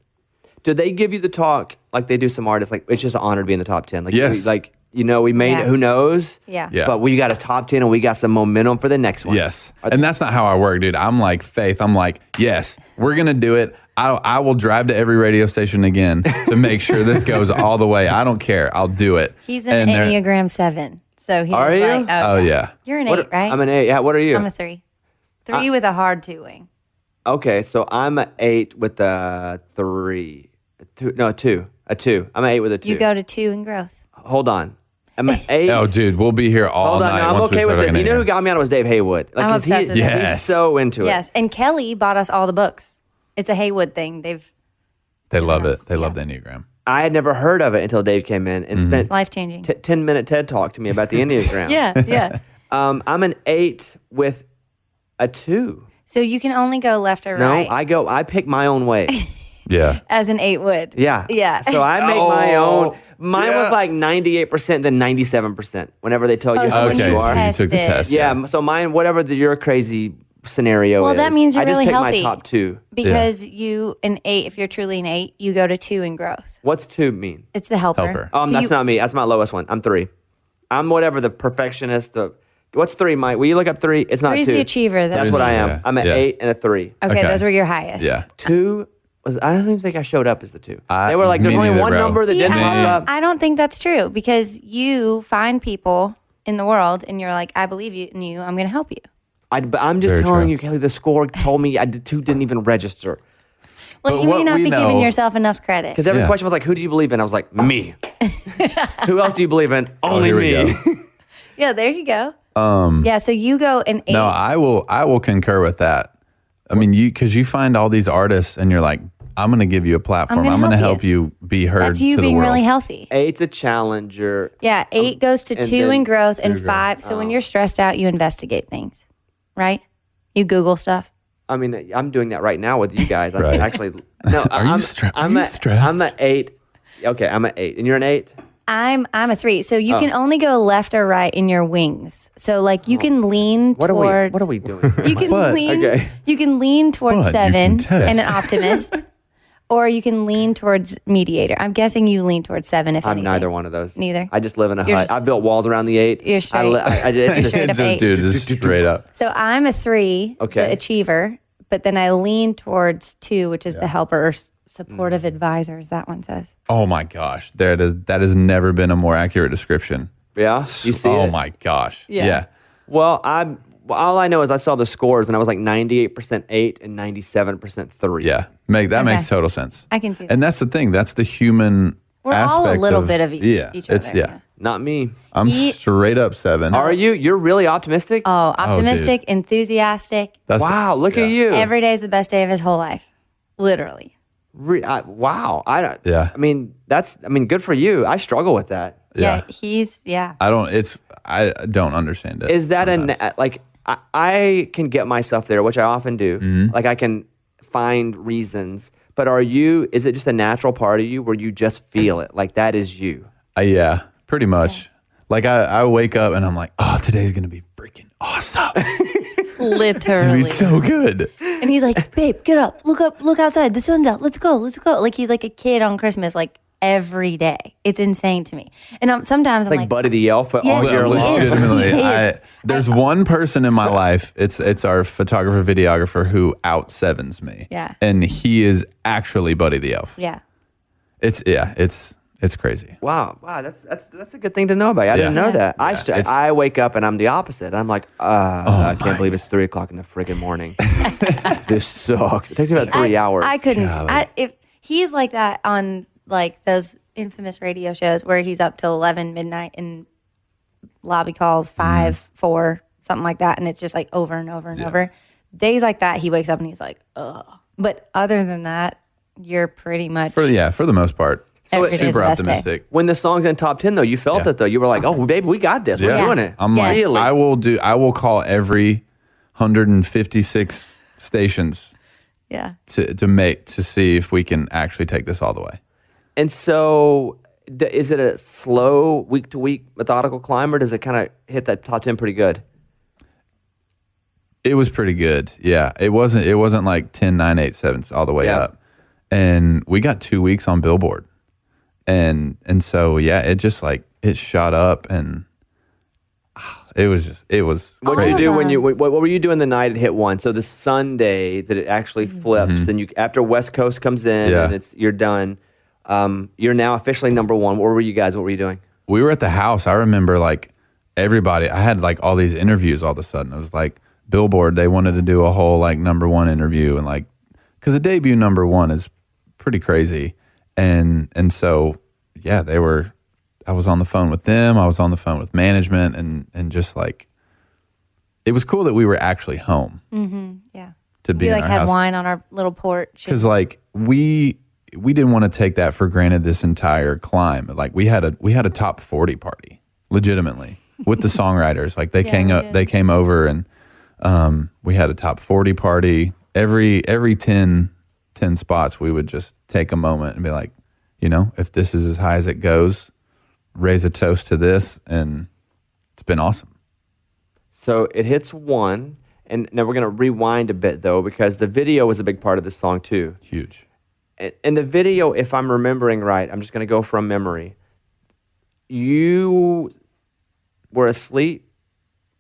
Do they give you the talk like they do some artists? Like, it's just an honor to be in the top 10. Like, yes. We made it, who knows? Yeah. But we got a top 10 and we got some momentum for the next one. Yes. And that's not how I work, dude. I'm like Faith. I'm like, yes, we're going to do it. I will drive to every radio station again to make sure this goes all the way. I don't care. I'll do it. He's an Enneagram 7. So he's Are you? like, Oh, yeah. You're an 8, right? I'm an 8. Yeah, what are you? I'm a 3. 3 with a hard 2-wing. Okay, so I'm an 8 with a 3. A 2. A 2. I'm an 8 with a 2. You go to 2 in growth. Hold on. I'm an 8. Oh, dude, we'll be here all Hold on, night. no, I'm once we okay start with this. looking You at know who got me on it was Dave Haywood. Like, I'm obsessed with him. He's so into it. Yes, and Kelly bought us all the books. It's a Haywood thing. They love it. They love the Enneagram. I had never heard of it until Dave came in and spent It's life-changing. 10-minute TED talk to me about the Enneagram. Yeah. I'm an 8 with a 2. So you can only go left or right. No, I pick my own way. Yeah. As an 8 would. Yeah. Yeah. So I make my own. Mine was like 98%, then 97%. Whenever they tell you so how when much you you are. You took the test. Yeah. So mine, whatever your crazy scenario Well, is. that means you're I just really pick healthy. my top 2. Because you, an 8, if you're truly an 8, you go to 2 in growth. What's 2 mean? It's the helper. So That's not me. That's my lowest one. I'm 3. I'm whatever the perfectionist. What's 3, Mike? Will you look up 3? It's not 2. 3's the achiever. That's what I am. Yeah. I'm an 8 and a 3. Okay, those were your highest. Yeah. 2 was. I don't even think I showed up as the 2. I- They were like, there's me only neither, one bro. number that See, didn't pop up. I don't think that's true because you find people in the world and you're like, I believe in you. I'm going to help you. But I'm just Very telling true. you, Kelly, the score told me 2 didn't even register. Well, But you may what not we be know- giving yourself enough credit. Because every Yeah. question was like, who do you believe in? I was like, me. Who else do you believe in? Only here we me. go. Yeah, there you go. Yeah, so you go an 8. No, I will concur with that. I mean, because you find all these artists and you're like, I'm going to give you a platform. gonna I'm going to help help you be heard That's you to the being world. really healthy. 8's a challenger. Yeah, 8 goes to and 2 then in growth and 2 5. So when you're stressed out, you investigate things, right? You Google stuff. I mean, I'm doing that right now with you guys. I'm Right. actually, no, I'm stressed? I'm an 8. Okay, I'm an 8. And you're an 8? I'm a 3. So you can only go left or right in your wings. So like you can lean What towards are we doing? You can But- lean Okay. you can lean towards But you 7 can test. and an optimist. Or you can lean towards mediator. I'm guessing you lean towards 7 if I'm anything. neither one of those. Neither? I just live in a You're hut. just- I built walls around the 8. You're straight. It's just, Straight up Just, 8. dude, just straight up. So I'm a 3, Okay. the achiever, but then I lean towards 2, which is the helper or supportive advisors, that one says. Oh my gosh, there it is. That has never been a more accurate description. yeah, you see Oh it? my gosh. Yeah. Yeah. Well, all I know is I saw the scores and I was like 98% 8 and 97% 3. Yeah. That makes total sense. I can see that. And that's the thing. That's the human We're aspect all a little of, bit of each other. Yeah. Not me. I'm straight up 7. Are you? You're really optimistic? Oh, optimistic, enthusiastic. That's, wow, look at you. Every day is the best day of his whole life. Literally. Wow. Yeah. I mean, good for you. I struggle with that. Yeah. Yeah. I don't understand it. Is that sometimes. I can get myself there, which I often do. Mm-hmm. Like I can find reasons, but is it just a natural part of you where you just feel it? Like that is you? Yeah, pretty much. Like I wake up and I'm like, oh, today's going to be freaking awesome. It'll Literally. be so good. And he's like, babe, get up, look outside. The sun's out. Let's go. Like he's like a kid on Christmas. Like every day. It's insane to me. And sometimes I'm like Buddy the Elf all year long. Legitimately, there's one person in my life. It's our photographer videographer who out sevens me. Yeah, and he is actually Buddy the Elf. Yeah, it's crazy. Wow, that's a good thing to know about. I didn't know that. I wake up and I'm the opposite. I'm like, I can't believe it's 3:00 in the friggin' morning. This sucks. It takes me about 3 hours. I couldn't. If he's like that on like those infamous radio shows where he's up till 11 midnight and lobby calls 5, 4, something like that, and it's just like over and over and over. Days like that, he wakes up and he's like, ugh. But other than that, you're pretty much for the most part. So super optimistic. When the song's in top 10 though, you felt it though. You were like, "Oh, baby, we got this. We're doing it." I'm like, really? I will call every 156 stations. Yeah. To see if we can actually take this all the way. And so, is it a slow week to week methodical climb, or does it kind of hit that top 10 pretty good? It was pretty good. Yeah, it wasn't like 10, 9, 8, 7 all the way up, and we got 2 weeks on Billboard. And so it just like it shot up, and it was What did you do when you what were you doing the night it hit 1? So the Sunday that it actually flips, and you after West Coast comes in and you're done. You're now officially number 1. Where were you guys? What were you doing? We were at the house. I remember like everybody. I had like all these interviews all of a sudden. It was like Billboard. They wanted to do a whole like number 1 interview, and like because the debut number 1 is pretty crazy. And so, they were, I was on the phone with them. I was on the phone with management and just like, it was cool that we were actually home. Mm-hmm. Yeah. To be we in like our had house. wine on our little porch. Cause like we didn't want to take that for granted this entire climb. Like we had a top 40 party legitimately with the songwriters. Like they came over and, we had a top 40 party every 10 spots. We would just take a moment and be like, if this is as high as it goes, raise a toast to this. And it's been awesome. So it hits 1, and now we're going to rewind a bit though, because the video was a big part of this song too. Huge. In the video, if I'm remembering right, I'm just going to go from memory. You were asleep.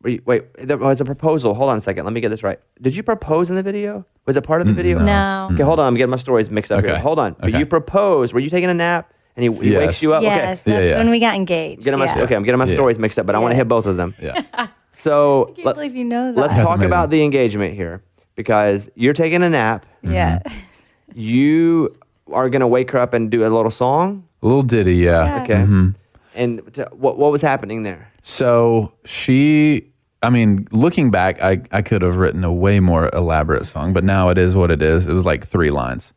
Wait, there was a proposal. Hold on a second. Let me get this right. Did you propose in the video? Was it part of the video? No. Okay, hold on. I'm getting my stories mixed up here. Hold on. But you proposed. Were you taking a nap? And he wakes you up? Yes, okay. that's when we got engaged. Okay, I'm getting my stories mixed up, but I want to hit both of them. Yeah. So I can't believe you know that. Let's talk about the engagement here, because you're taking a nap. Yeah. You are going to wake her up and do a little song? A little ditty, yeah. Okay. Mm-hmm. And what was happening there? So looking back, I could have written a way more elaborate song, but now it is what it is. It was like 3 lines.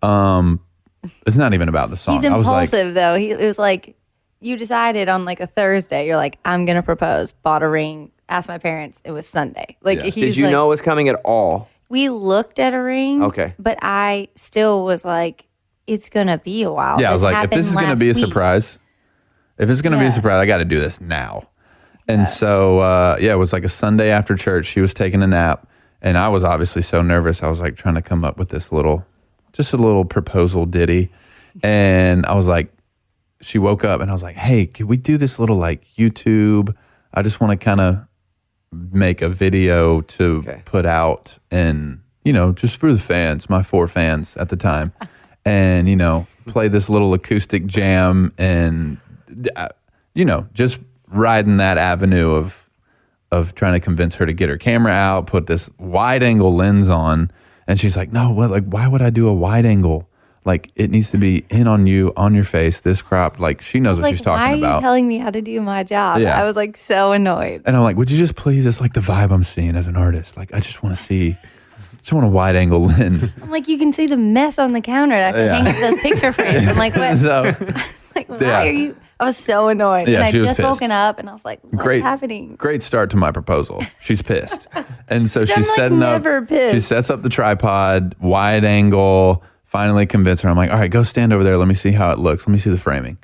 It's not even about the song. He's impulsive though. It was like, you decided on like a Thursday, you're like, I'm going to propose, bought a ring, asked my parents. It was Sunday. Like, Did you know it was coming at all? We looked at a ring. Okay. But I still was like, it's going to be a while. Yeah, I was like, if this is going to be a surprise, I got to do this now. And so, it was like a Sunday after church. She was taking a nap, and I was obviously so nervous. I was like trying to come up with this just a little proposal ditty. And I was like, she woke up and I was like, hey, can we do this little like YouTube? I just want to kind of make a video to put out and, just for the fans, my 4 fans at the time. And, play this little acoustic jam and, just riding that avenue of trying to convince her to get her camera out, put this wide angle lens on. And she's like, no, why would I do a wide angle? Like, it needs to be in on you, on your face, this cropped. Like, she knows what she's talking about. Why are you telling me how to do my job? Yeah. I was like so annoyed. And I'm like, would you just please? It's like the vibe I'm seeing as an artist. Like, I just want a wide angle lens. I'm like, you can see the mess on the counter. I can hang up those picture frames. I'm like, what? So, why are you? I was so annoyed. Yeah, and I she was just pissed. woken up and I was like, what's happening? Great start to my proposal. She's pissed. And so I'm she's like setting never up. pissed. She sets up the tripod, wide angle, finally convince her. I'm like, all right, go stand over there. Let me see how it looks. Let me see the framing.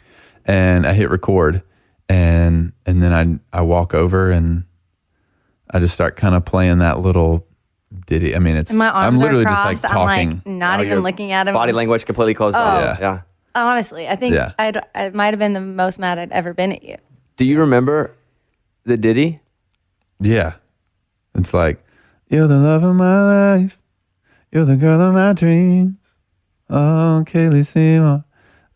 And I hit record, and then I walk over and I just start kind of playing that little ditty. I mean, and my arms I'm literally are crossed. just like talking. I'm like not even looking at him. Body language completely closed off. Yeah. Honestly, I think I might have been the most mad I'd ever been at you. Do you remember the ditty? Yeah. It's like, you're the love of my life. You're the girl of my dreams. Oh, Kaylee Seymour,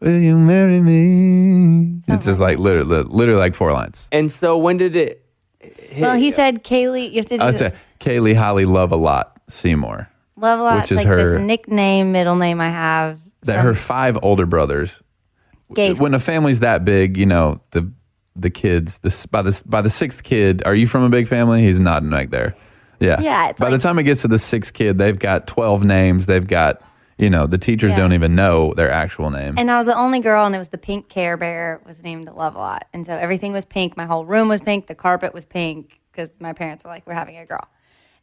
will you marry me? It's just like literally like 4 lines. And so when did it hit? Well, he said, Kaylee, you have to do I'd say Kaylee Holly Love a Lot Seymour. Love a Lot. Which It's is like her this nickname, middle name I have. that her 5 older brothers Gave. When a family's that big, you know, the kids, by the 6th kid, are you from a big family? He's nodding right there. Yeah. Yeah. By the time it gets to the 6th kid, they've got 12 names. They've got, you know, the teachers don't even know their actual name. And I was the only girl, and it was the pink Care Bear was named Love a Lot. And so everything was pink. My whole room was pink. The carpet was pink because my parents were like, we're having a girl.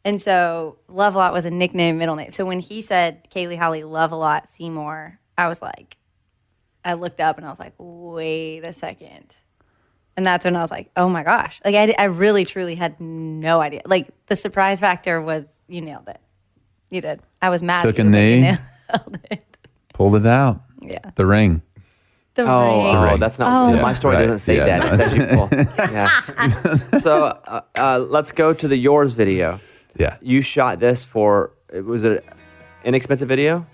And so Love a Lot was a nickname, middle name. So when he said Kaylee Holly Love a Lot Seymour, I was like, I looked up and I was like, wait a second. And that's when I was like, oh my gosh. Like I really, truly had no idea. Like the surprise factor was you nailed it. You did. I was mad Took at a you, but you knee, nailed it. pulled it out. Yeah. The ring. The ring. Oh, that's not. My story doesn't say that. No. It says you pull. Yeah. So let's go to the yours video. Yeah. You shot this for. Was it an inexpensive video?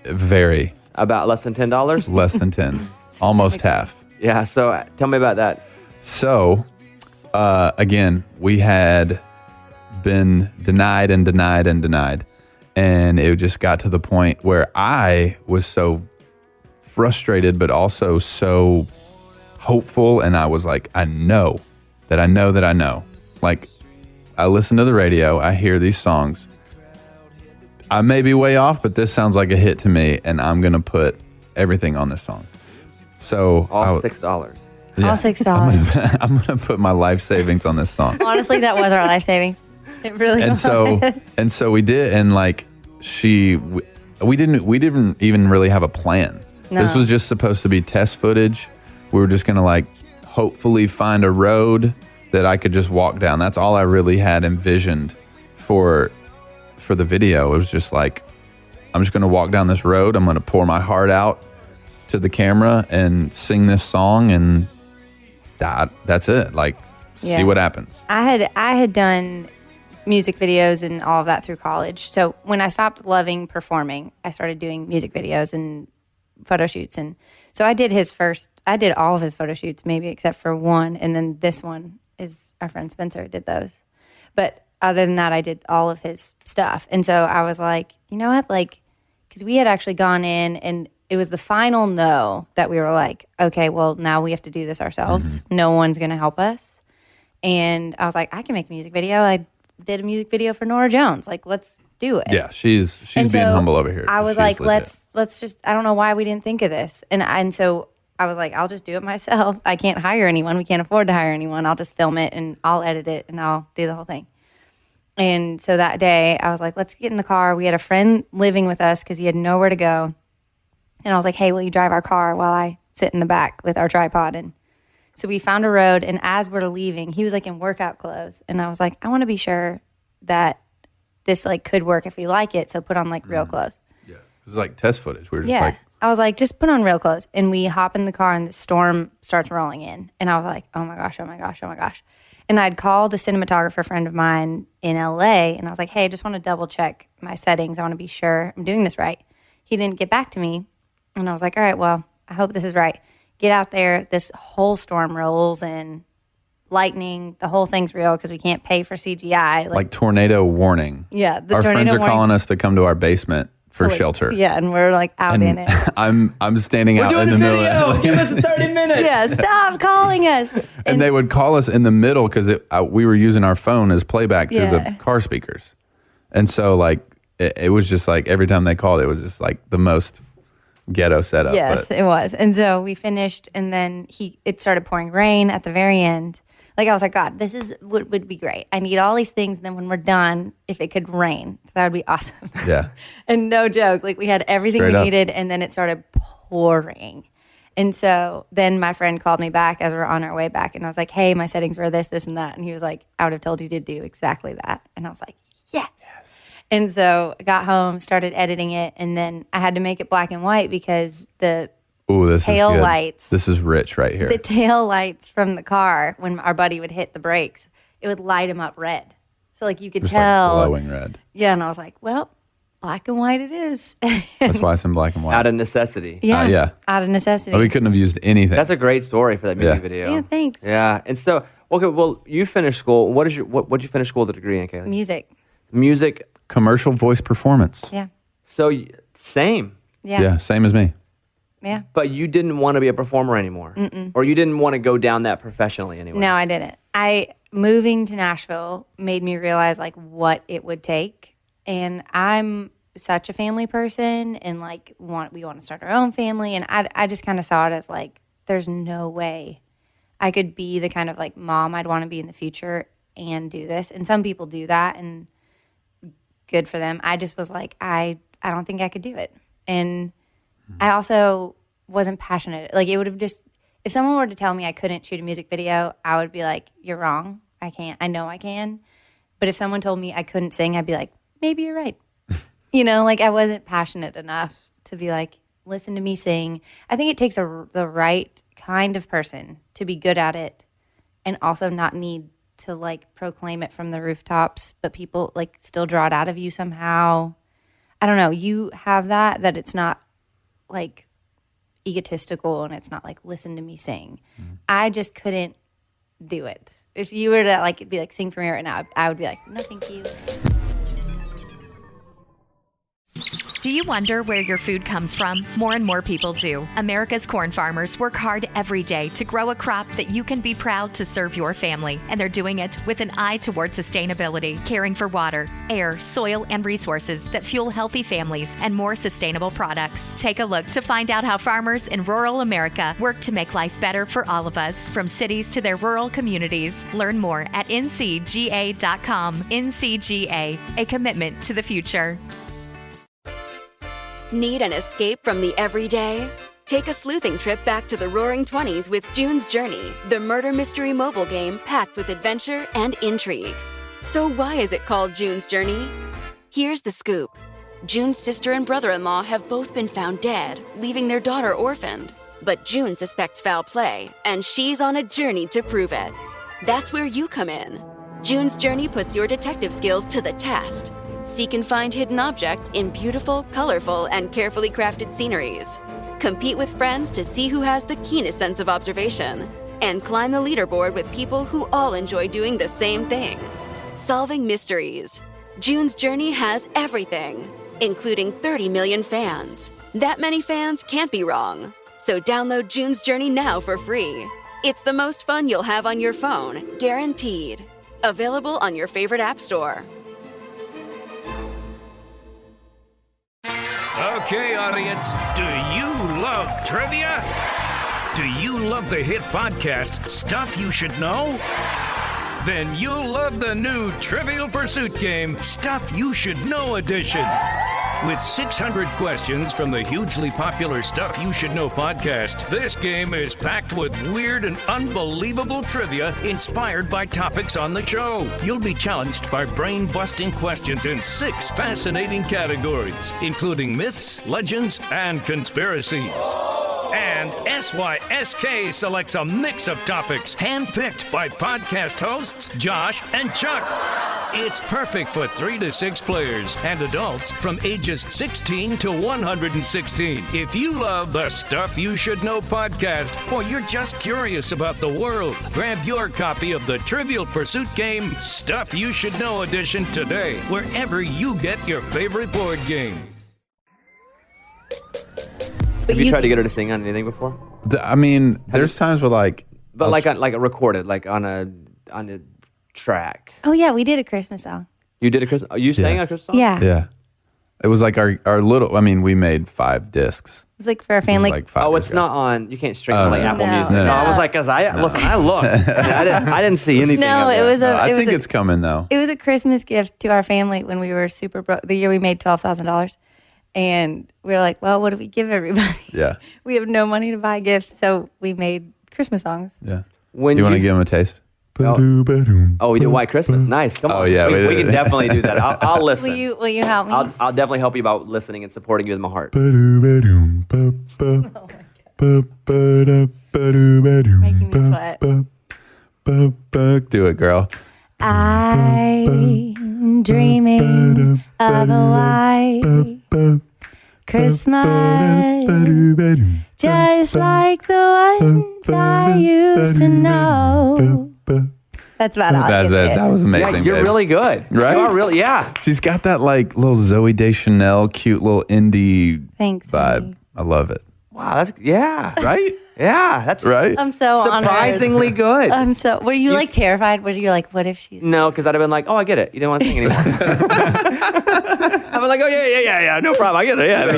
Very. About less than $10. Less than 10. Almost half. Yeah. So tell me about that. So, again, we had been denied and denied and denied. And it just got to the point where I was so frustrated, but also so hopeful. And I was like, I know that I know that I know. Like, I listen to the radio, I hear these songs. I may be way off, but this sounds like a hit to me, and I'm going to put everything on this song. So all $6. Yeah. All $6. I'm gonna put my life savings on this song. Honestly, that was our life savings. It really was. And so we did, and like we didn't even really have a plan. No. This was just supposed to be test footage. We were just gonna like hopefully find a road that I could just walk down. That's all I really had envisioned for the video. It was just like, I'm just gonna walk down this road. I'm gonna pour my heart out to the camera and sing this song, and that's it. Like, see what happens. I had done music videos and all of that through college. So when I stopped loving performing, I started doing music videos and photo shoots. And so I did all of his photo shoots, maybe except for one. And then this one is our friend Spencer did those. But other than that, I did all of his stuff. And so I was like, you know what? Like, because we had actually gone in and it was the final no that we were like, okay, well, now we have to do this ourselves. Mm-hmm. No one's going to help us. And I was like, I can make a music video. I did a music video for Norah Jones. Like, let's do it. Yeah, she's being humble over here. I was she's like, legit. let's just, I don't know why we didn't think of this. And so I was like, I'll just do it myself. I can't hire anyone. We can't afford to hire anyone. I'll just film it and I'll edit it and I'll do the whole thing. And so that day I was like, let's get in the car. We had a friend living with us because he had nowhere to go. And I was like, hey, will you drive our car while I sit in the back with our tripod? And so we found a road. And as we're leaving, he was like in workout clothes. And I was like, I want to be sure that this like could work if we like it. So put on like real clothes. Yeah. It was like test footage. We were just like, I was like, just put on real clothes. And we hop in the car and the storm starts rolling in. And I was like, oh my gosh, oh my gosh, oh my gosh. And I'd called a cinematographer friend of mine in LA. And I was like, hey, I just want to double check my settings. I want to be sure I'm doing this right. He didn't get back to me. And I was like, all right, well, I hope this is right. Get out there. This whole storm rolls in, lightning. The whole thing's real because we can't pay for CGI. Like tornado warning. Yeah. Our friends are calling us to come to our basement for shelter. Yeah, and we're like out in it. I'm standing out in the middle. We're doing a video. Give us 30 minutes. Yeah, stop calling us. And they would call us in the middle because we were using our phone as playback through the car speakers. And so like it was just like every time they called, it was just like the most ghetto setup. Yes, it was. And so we finished, and then it started pouring rain at the very end. Like, I was like, God, this is would be great. I need all these things. And then when we're done, if it could rain, that would be awesome. Yeah. And no joke, like we had everything Straight we up. needed, and then it started pouring. And so then my friend called me back as we're on our way back, and I was like, hey, my settings were this, this, and that. And he was like, I would have told you to do exactly that. And I was like, yes. And so I got home, started editing it, and then I had to make it black and white because the Ooh, this tail is good. lights. This is rich right here. The tail lights from the car, when our buddy would hit the brakes, it would light him up red. So like you could Just tell. like glowing red. Yeah, and I was like, well, black and white it is. That's why it's in black and white. Out of necessity. Yeah, yeah. out of necessity. Oh, we couldn't have used anything. That's a great story for that music video. Yeah, thanks. Yeah, and so okay, well, you finished school. What'd you finish school with a degree in, Kaylee? Music. Commercial voice performance. Yeah. So same. Yeah. Same as me. Yeah. But you didn't want to be a performer anymore, or you didn't want to go down that professionally anymore. No, I didn't. Moving to Nashville made me realize like what it would take, and I'm such a family person, and like we want to start our own family, and I just kind of saw it as like there's no way I could be the kind of like mom I'd want to be in the future and do this. And some people do that, and good for them. I just was like I don't think I could do it, and I also wasn't passionate. Like it would have just, if someone were to tell me I couldn't shoot a music video, I would be like, you're wrong. I can't. I know I can. But if someone told me I couldn't sing, I'd be like, maybe you're right. Like I wasn't passionate enough to be like, listen to me sing. I think it takes the right kind of person to be good at it and also not need to like proclaim it from the rooftops, but people like still draw it out of you somehow. I don't know. You have that it's not like egotistical and it's not like listen to me sing. I just couldn't do it. If you were to like be like sing for me right now, I would be like, no thank you. Do you wonder where your food comes from? More and more people do. America's corn farmers work hard every day to grow a crop that you can be proud to serve your family. And they're doing it with an eye toward sustainability, caring for water, air, soil, and resources that fuel healthy families and more sustainable products. Take a look to find out how farmers in rural America work to make life better for all of us, from cities to their rural communities. Learn more at ncga.com. NCGA, a commitment to the future. Need an escape from the everyday? Take a sleuthing trip back to the Roaring 20s with June's Journey, the murder mystery mobile game packed with adventure and intrigue. So why is it called June's Journey? Here's the scoop. June's sister and brother-in-law have both been found dead, leaving their daughter orphaned. But June suspects foul play, and she's on a journey to prove it. That's where you come in. June's Journey puts your detective skills to the test. Seek and find hidden objects in beautiful, colorful, and carefully crafted sceneries. Compete with friends to see who has the keenest sense of observation. And climb the leaderboard with people who all enjoy doing the same thing. Solving mysteries. June's Journey has everything, including 30 million fans. That many fans can't be wrong. So download June's Journey now for free. It's the most fun you'll have on your phone, guaranteed. Available on your favorite app store. Okay, audience, do you love trivia? Do you love the hit podcast, Stuff You Should Know? Then you'll love the new Trivial Pursuit game, Stuff You Should Know Edition. With 600 questions from the hugely popular Stuff You Should Know podcast, this game is packed with weird and unbelievable trivia inspired by topics on the show. You'll be challenged by brain-busting questions in 6 fascinating categories, including myths, legends, and conspiracies. And SYSK selects a mix of topics handpicked by podcast hosts Josh and Chuck. It's perfect for 3 to 6 players and adults from ages 16 to 116. If you love the Stuff You Should Know podcast, or you're just curious about the world, grab your copy of the Trivial Pursuit game, Stuff You Should Know Edition today, wherever you get your favorite board games. Have you tried to get her to sing on anything before? I mean, there's times where like, but like a recorded, like on a track. Oh yeah, we did a Christmas song. You did a Christmas. You sang a Christmas song? Yeah. Yeah. It was like our little. I mean, we made 5 discs. It's like for our family. Like 5 Oh, it's years ago. not on. You can't stream it on like Apple No. Music. No, no. I was like, cause listen, I looked. I didn't see anything. No, of it was a. I it was think a, it's coming though. It was a Christmas gift to our family when we were super broke. The year we made $12,000, and we were like, well, what do we give everybody? Yeah. We have no money to buy gifts, so we made Christmas songs. Yeah. When you want to give them a taste? Oh, we did White Christmas. Nice. Come on. Oh, yeah, we can definitely do that. I'll listen. Will you help me? I'll definitely help you about listening and supporting you with my heart. Making me sweat. Do it, girl. I'm dreaming of a white Christmas, just like the ones I used to know. That's about all. That was amazing. Yeah, you're babe. really good. Right? You are really, yeah. She's got that like little Zooey Deschanel, cute little indie Thanks, vibe. honey. I love it. Wow, that's, yeah. Right? Yeah, that's Right? I'm so surprisingly good. Were you like terrified? Were you like, what if she's... No, because I'd have been like, oh, I get it. You don't want to sing anymore. I'd be like, oh, yeah, no problem. I get it. Yeah. I'd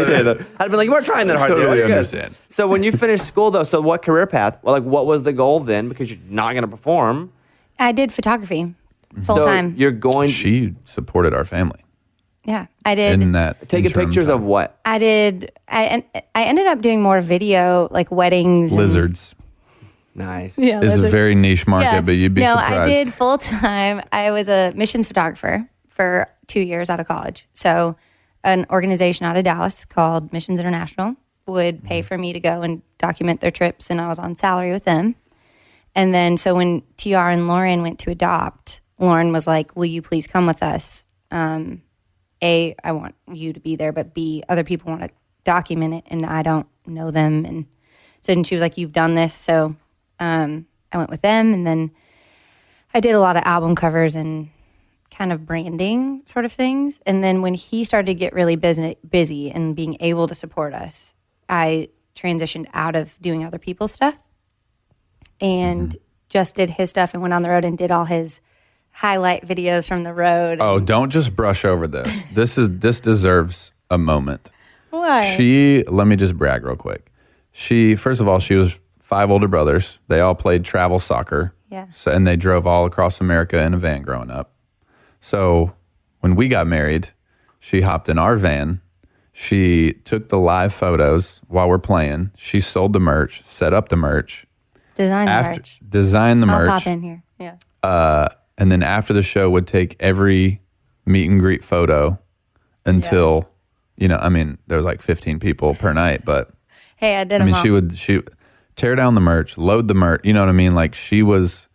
have been like, you weren't trying that hard. Totally You're good. understand. So when you finished school, though, so what career path? Well, like, what was the goal then? Because you're not going to perform. I did photography full time. You're going... She supported our family. Yeah, I did. In that Taking interim pictures time. of what? I did. I ended up doing more video, like weddings. and- Lizards. Nice. Yeah, Is a lizard- very niche market, Yeah. but you'd be no, surprised. I did full time. I was a missions photographer for 2 years out of college. So, an organization out of Dallas called Missions International would pay for me to go and document their trips, and I was on salary with them. And then, so when TR and Lauren went to adopt, Lauren was like, "Will you please come with us? A, I want you to be there, but B, other people want to document it, and I don't know them." And so then she was like, "You've done this," so. I went with them, and then I did a lot of album covers and kind of branding sort of things. And then when he started to get really busy and being able to support us, I transitioned out of doing other people's stuff and just did his stuff and went on the road and did all his highlight videos from the road. Oh, don't just brush over this. This deserves a moment. What? Let me just brag real quick. First of all, she was 5 older brothers. They all played travel soccer. Yeah. So, and they drove all across America in a van growing up. So when we got married, she hopped in our van. She took the live photos while we're playing. She sold the merch, set up the merch. Designed the merch. Designed the merch. I'll pop in here. Yeah. And then after the show would take every meet and greet photo until, there was like 15 people per night. But Hey, I did them all. she would tear down the merch, load the merch. You know what I mean? Like she was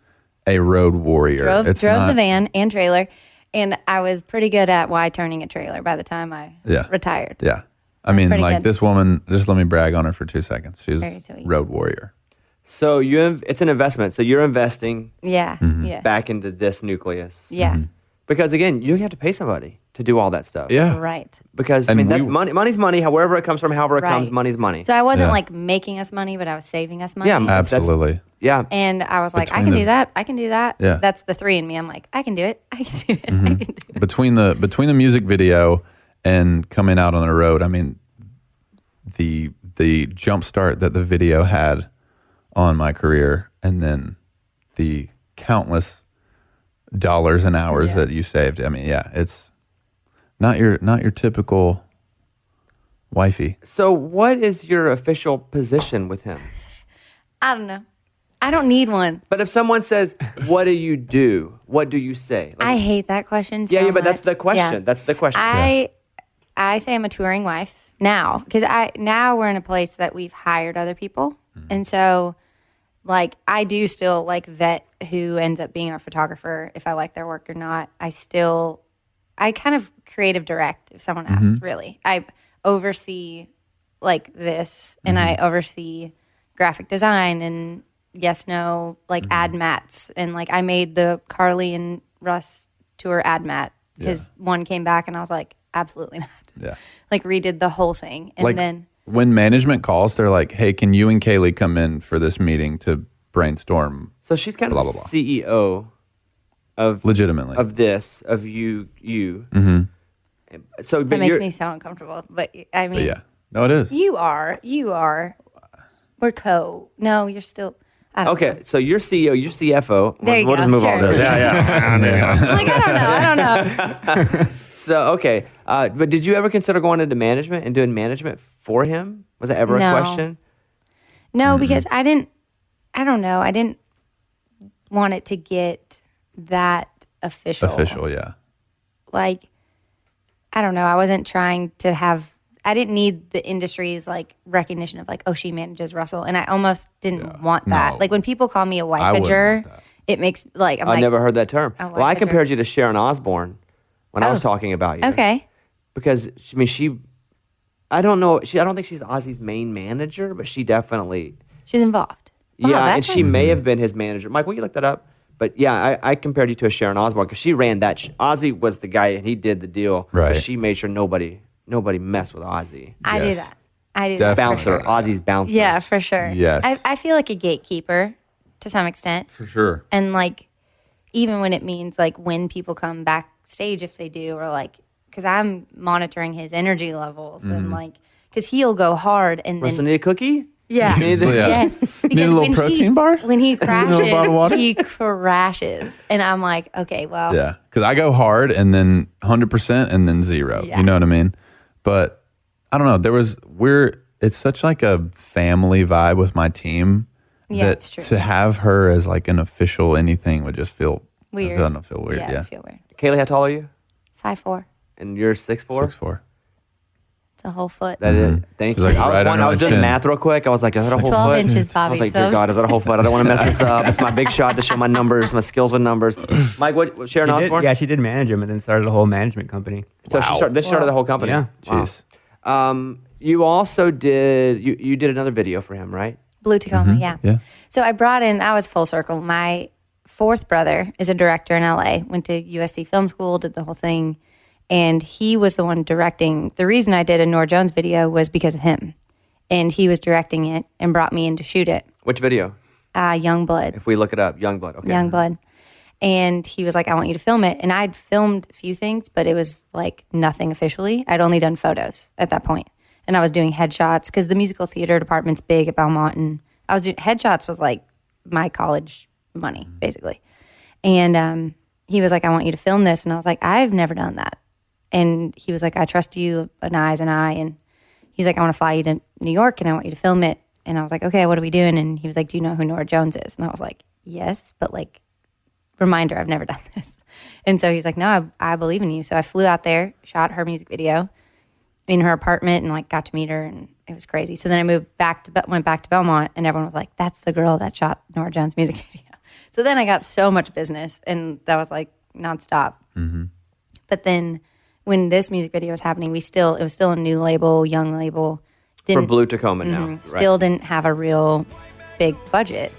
a road warrior. Drove the van and trailer, and I was pretty good at turning a trailer by the time I retired. Yeah. I mean, pretty like good. this woman, just let me brag on her for 2 seconds. She Very was sweet. road warrior. So it's an investment. So you're investing Yeah. Mm-hmm. Yeah. back into this nucleus. Yeah. Because again, you have to pay somebody to do all that stuff. Yeah. Right. Because And money's money. However it comes from, however it comes, Right. money's money. So I wasn't Yeah. like making us money, but I was saving us money. Yeah, Absolutely. Yeah. And I was like, I Between can the- do that. I can do that. Yeah. That's the 3 in me. I'm like, I can do it. I can do it. Mm-hmm. I can do it. Between the music video and coming out on the road, I mean, the jump start that the video had on my career, and then the countless dollars and hours that you saved. I mean, it's not your typical wifey. So what is your official position with him? I don't know. I don't need one. But if someone says, "What do you do?" What do you say? Like, I hate that question. So yeah, but that's the much. question. Yeah. That's the question. I say I'm a touring wife now because now we're in a place that we've hired other people, and so like I do still like vet who ends up being our photographer if I like their work or not. I kind of creative direct if someone asks. Really, I oversee like this, and I oversee graphic design and yes, no, like ad mats, and like I made the Carly and Russ tour ad mat because one came back and I was like, absolutely not. Yeah. Like redid the whole thing. And Like then when management calls, they're like, "Hey, can you and Kaylee come in for this meeting to brainstorm?" So she's kind blah, of blah, blah. CEO of Legitimately. of you. Mm-hmm. So that but makes you're, me so uncomfortable. But I mean, But yeah, no, it is. you are. We're no, you're still. I don't know. okay. So you're CEO, you're CFO. There you we'll go. just move Sure. on this. Yeah. Like I don't know. So okay, but did you ever consider going into management and doing management for him? Was that ever No. a question? No, because I don't know. I didn't want it to get that official. Official, yeah. Like, I don't know. I wasn't trying to have I didn't need the industry's like recognition of like, oh, she manages Russell, and I almost didn't want that. No. Like when people call me a I wouldn't wifager, want that. it makes like I never heard that term. Well, I compared you to Sharon Osbourne when I was talking about you. Okay. Because I mean, I don't know. I don't think she's Ozzy's main manager, but she definitely. She's involved. Wow, Yeah, and that's she may have been his manager. Mike, will you look that up? But yeah, I compared you to a Sharon Osbourne because she ran that. Ozzy was the guy, and he did the deal. Right. But she made sure nobody messed with Ozzy. I do that. I do Definitely. that. Bouncer, Ozzy's bouncer. Yeah, for sure. Yes. I feel like a gatekeeper to some extent. For sure. And like, even when it means like when people come backstage, if they do, or like, because I'm monitoring his energy levels and like, because he'll go hard and Russell then. need a cookie? Yeah. Yes. Need a little protein bar? When he crashes, bottle of water? he crashes. And I'm like, okay, well. Yeah, because I go hard and then 100% and then 0. Yeah. You know what I mean? But I don't know. It's such like a family vibe with my team Yeah, that it's true. to have her as like an official anything would just feel Weird. I don't feel weird. Yeah, Yeah, I feel weird. Kaylee, how tall are you? 5'4". And you're 6'4"? 6'4". It's a whole foot. That is. Thank you. It's like right under I was my doing chin. math real quick. I was like, is that a whole 12 foot? inches, Bobby. I was like, dear So- God, is that a whole foot? I don't want to mess this up. It's my big shot to show my numbers, my skills with numbers. Mike, what Sharon Osbourne? Yeah, she did manage him and then started a whole management company. So she started the whole company. Yeah. Wow. Jeez. You also did you did another video for him, right? Blue Tacoma, yeah. Yeah. So I was full circle. My fourth brother is a director in LA, went to USC Film School, did the whole thing. And he was the one directing. The reason I did a Norah Jones video was because of him. And he was directing it and brought me in to shoot it. Which video? Young Blood. If we look it up, Youngblood. Okay. Young Blood. And he was like, I want you to film it. And I'd filmed a few things, but it was like nothing officially. I'd only done photos at that point. And I was doing headshots because the musical theater department's big at Belmont. And I was doing headshots was like my college money, basically. And he was like, I want you to film this. And I was like, I've never done that. And he was like, I trust you, an eye is an eye. And he's like, I want to fly you to New York and I want you to film it. And I was like, okay, what are we doing? And he was like, do you know who Norah Jones is? And I was like, yes, but like, reminder, I've never done this. And so he's like, no, I believe in you. So I flew out there, shot her music video in her apartment and like got to meet her and it was crazy. So then I went back to Belmont and everyone was like, that's the girl that shot Norah Jones' music video. So then I got so much business and that was like nonstop. Mm-hmm. But then when this music video was happening, it was still a new label, young label. For Blue Tacoma now. Right. Still didn't have a real big budget.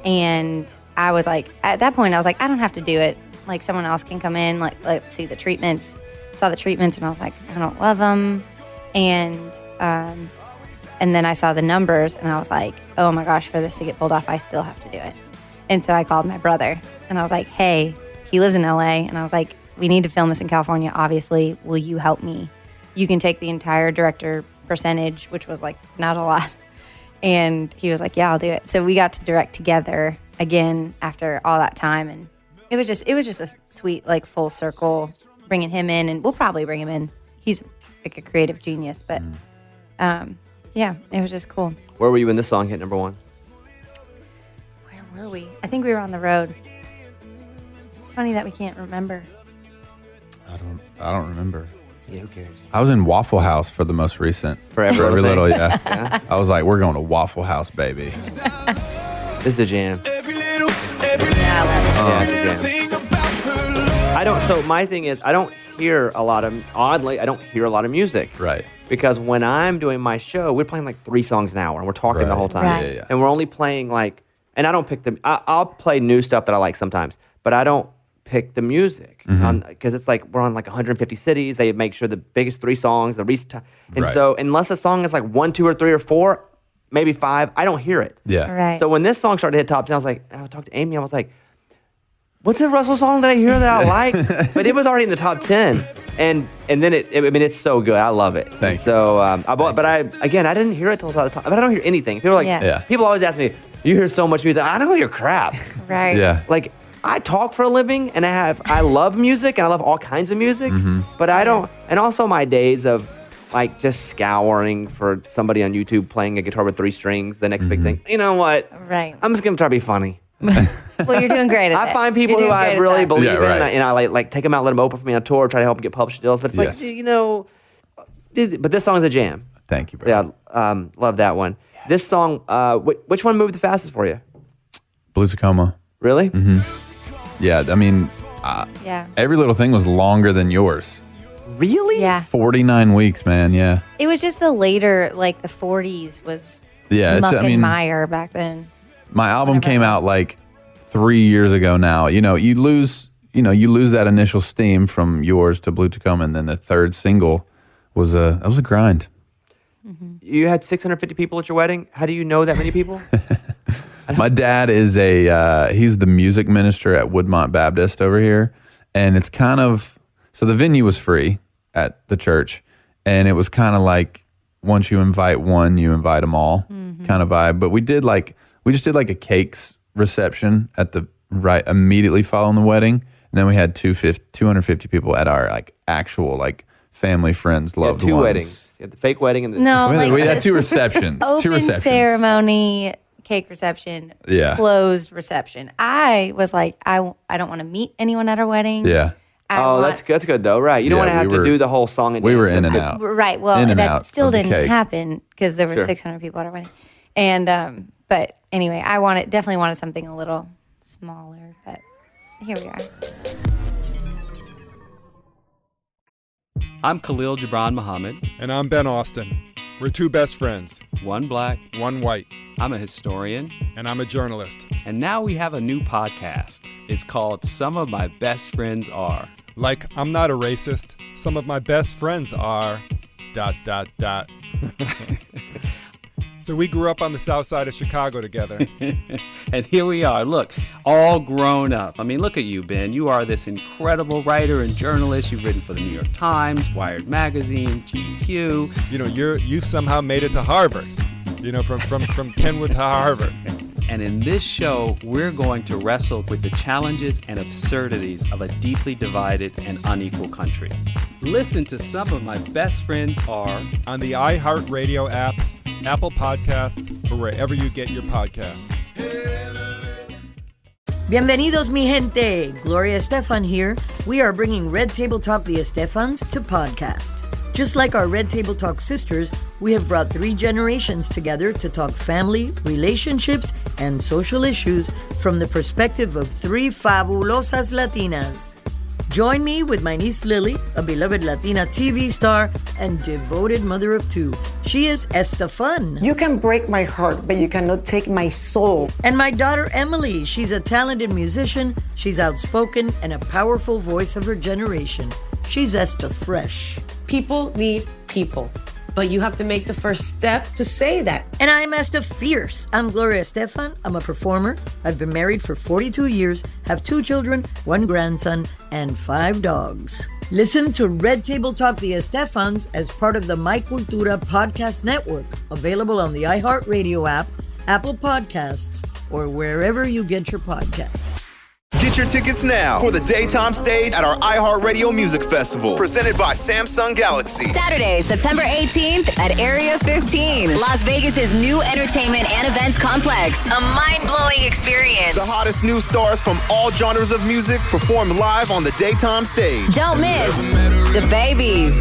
And I was like, at that point, I was like, I don't have to do it. Like someone else can come in, like let's see the treatments. Saw the treatments and I was like, I don't love them. And then I saw the numbers and I was like, oh my gosh, for this to get pulled off, I still have to do it. And so I called my brother and I was like, hey, he lives in LA. And I was like, we need to film this in California, obviously. Will you help me? You can take the entire director percentage, which was like not a lot. And he was like, yeah, I'll do it. So we got to direct together again after all that time. And it was just a sweet, like full circle, bringing him in. And we'll probably bring him in. He's like a creative genius. But yeah, it was just cool. Where were you when this song hit number 1? Where were we? I think we were on the road. It's funny that we can't remember. I don't remember. Yeah, who cares? I was in Waffle House for the most recent. For every little, yeah. Yeah. I was like, we're going to Waffle House, baby. This is a jam. Yeah, I love it. Yeah, it's a jam. So my thing is, I don't hear a lot of music. Right. Because when I'm doing my show, we're playing like 3 songs an hour and we're talking the whole time. Right. Yeah. And we're only playing like, and I don't pick them. I'll play new stuff that I like sometimes, but I don't pick the music because it's like we're on like 150 cities. They make sure the biggest 3 songs, so unless a song is like 1, 2, or 3 or 4, maybe 5, I don't hear it. Yeah. Right. So when this song started to hit top 10, I talked to Amy. I was like, what's a Russell song that I hear that I like? But it was already in the top 10. And then it's so good. I love it. Thanks. So I didn't hear it till the top. But I don't hear anything. People are like, people always ask me, you hear so much music. I don't hear crap. Right. Yeah. Like I talk for a living and I love music and I love all kinds of music, but I don't, and also my days of like just scouring for somebody on YouTube playing a guitar with 3 strings, the next big thing. You know what? Right. I'm just going to try to be funny. Well, you're doing great at I that. find people You're who doing great I at really that. believe Yeah, in, right. and I like take them out, let them open for me on tour, try to help them get published deals. But it's Yes. like, But this song's a jam. Thank you, bro. Yeah, love that one. Yeah. This song, which one moved the fastest for you? Blue Tacoma. Really? Mm-hmm. Yeah, I mean, every little thing was longer than yours. Really? Yeah. 49 weeks, man. Yeah. It was just the later, like the 40s was muck and mire back then. My album came out like 3 years ago now. You lose that initial steam from yours to Blue Tacoma, and then the third single was a grind. Mm-hmm. You had 650 people at your wedding. How do you know that many people? My dad is he's the music minister at Woodmont Baptist over here, and it's kind of, so the venue was free at the church, and it was kind of like once you invite one, you invite them all kind of vibe. But we just did like a cakes reception at the immediately following the wedding, and then we had 250 people at our like actual like family, friends, loved ones. Two weddings. You had the fake wedding and we had two receptions. Open ceremony, cake reception, closed reception. I was like, I don't want to meet anyone at our wedding. Yeah. That's good though, right? You don't want to have to do the whole song and dance. We were in and out. Right. Well, that still didn't happen because there were 600 people at our wedding. And but anyway, definitely wanted something a little smaller, but here we are. I'm Khalil Gibran Muhammad. And I'm Ben Austin. We're two best friends. One black, one white. I'm a historian. And I'm a journalist. And now we have a new podcast. It's called Some of My Best Friends Are. Like, I'm not a racist. Some of my best friends are... ... So we grew up on the south side of Chicago together. And here we are, look, all grown up. I mean, look at you, Ben. You are this incredible writer and journalist. You've written for the New York Times, Wired Magazine, GQ. You somehow made it to Harvard. From Kenwood to Harvard. And in this show, we're going to wrestle with the challenges and absurdities of a deeply divided and unequal country. Listen to Some of My Best Friends Are on the iHeartRadio app, Apple Podcasts, or wherever you get your podcasts. Bienvenidos, mi gente. Gloria Estefan here. We are bringing Red Table Talk the Estefans to podcast. Just like our Red Table Talk sisters, we have brought 3 generations together to talk family, relationships, and social issues from the perspective of 3 fabulosas Latinas. Join me with my niece Lily, a beloved Latina TV star and devoted mother of 2. She is Estefan. You can break my heart, but you cannot take my soul. And my daughter Emily. She's a talented musician. She's outspoken and a powerful voice of her generation. She's Esta Fresh. People need people, but you have to make the first step to say that. And I'm Esta Fierce. I'm Gloria Estefan. I'm a performer. I've been married for 42 years, have 2 children, 1 grandson, and 5 dogs. Listen to Red Table Talk the Estefans as part of the My Cultura podcast network, available on the iHeartRadio app, Apple Podcasts, or wherever you get your podcasts. Get your tickets now for the daytime stage at our iHeartRadio Music Festival, presented by Samsung Galaxy. Saturday, September 18th at Area 15, Las Vegas's new entertainment and events complex. A mind-blowing experience. The hottest new stars from all genres of music perform live on the daytime stage. Don't miss The Babies,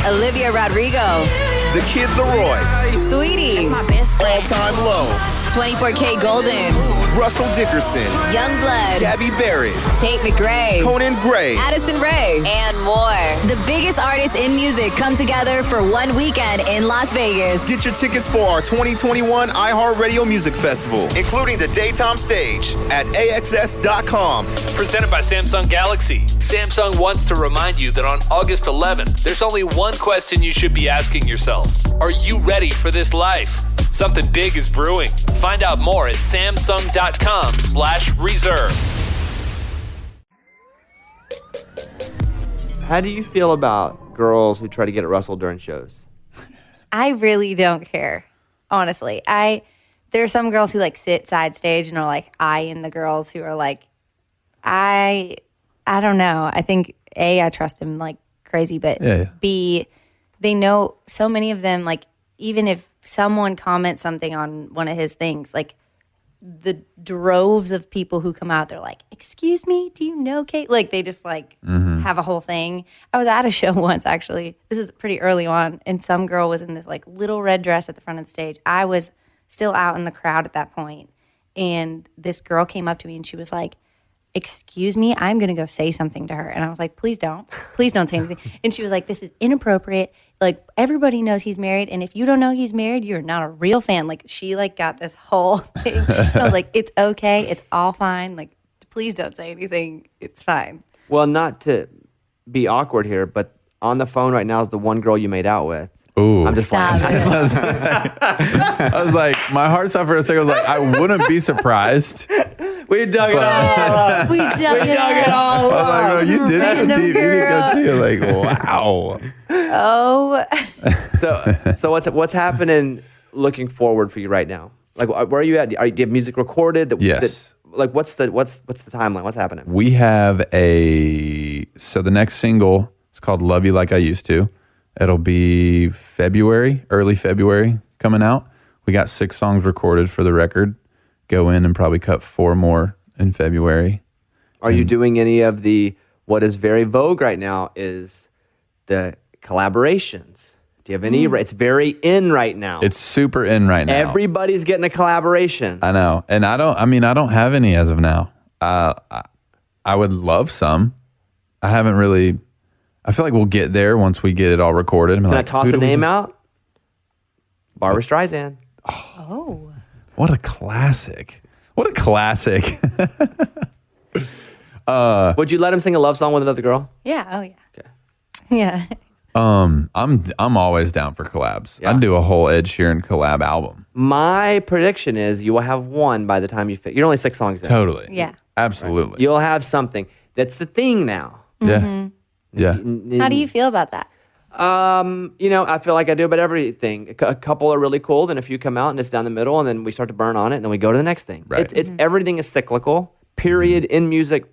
Olivia Rodrigo, The Kid Leroy, Sweetie, All Time Low, 24K Golden, Russell Dickerson, Youngblood, Gabby Barrett, Tate McRae, Conan Gray, Addison Rae, and more. The biggest artists in music come together for one weekend in Las Vegas. Get your tickets for our 2021 iHeartRadio Music Festival, including the daytime stage at AXS.com. Presented by Samsung Galaxy. Samsung wants to remind you that on August 11th, there's only one question you should be asking yourself. Are you ready for this life? Something big is brewing. Find out more at samsung.com/reserve. How do you feel about girls who try to get at Russell during shows? I really don't care, honestly. There are some girls who like sit side stage and are like eyeing the girls who are like, I don't know. I think I trust him like crazy, but B, they know so many of them, like even if someone comments something on one of his things, like the droves of people who come out, they're like, excuse me, do you know Kate? Like they just like have a whole thing. I was at a show once, actually. This is pretty early on. And some girl was in this like little red dress at the front of the stage. I was still out in the crowd at that point. And this girl came up to me and she was like, excuse me, I'm going to go say something to her. And I was like, please don't say anything. And she was like, this is inappropriate. Like everybody knows he's married. And if you don't know he's married, you're not a real fan. Like she like got this whole thing. And I was like, it's okay. It's all fine. Like, please don't say anything. It's fine. Well, not to be awkward here, but on the phone right now is the one girl you made out with. Ooh. I'm just I was like, my heart stopped for a second. I was like, I wouldn't be surprised. We dug it all up. We dug it all up. I was like, oh, you did go too. Like, wow. Oh. So what's happening looking forward for you right now? Like, where are you at? Do you have music recorded? Yes. What's the timeline? What's happening? We have so the next single is called Love You Like I Used To. It'll be early February coming out. We got 6 songs recorded for the record. Go in and probably cut 4 more in February. Are you doing any of what is very vogue right now is the collaborations? Do you have any? It's very in right now. It's super in right now. Everybody's getting a collaboration. I know. And I don't have any as of now. I would love some. I haven't really. I feel like we'll get there once we get it all recorded. Can I toss a name out? Barbra Streisand. Oh. What a classic. Would you let him sing a love song with another girl? Yeah. Oh, yeah. Okay. Yeah. I'm always down for collabs. Yeah. I'd do a whole Ed Sheeran collab album. My prediction is you will have one by the time you fit. You're only 6 songs in. Totally. Yeah. Absolutely. Right. You'll have something. That's the thing now. Yeah. Yeah. How do you feel about that? I feel like I do about everything. A couple are really cool, then a few come out and it's down the middle, and then we start to burn on it, and then we go to the next thing. Right. It's everything is cyclical. Period. In music,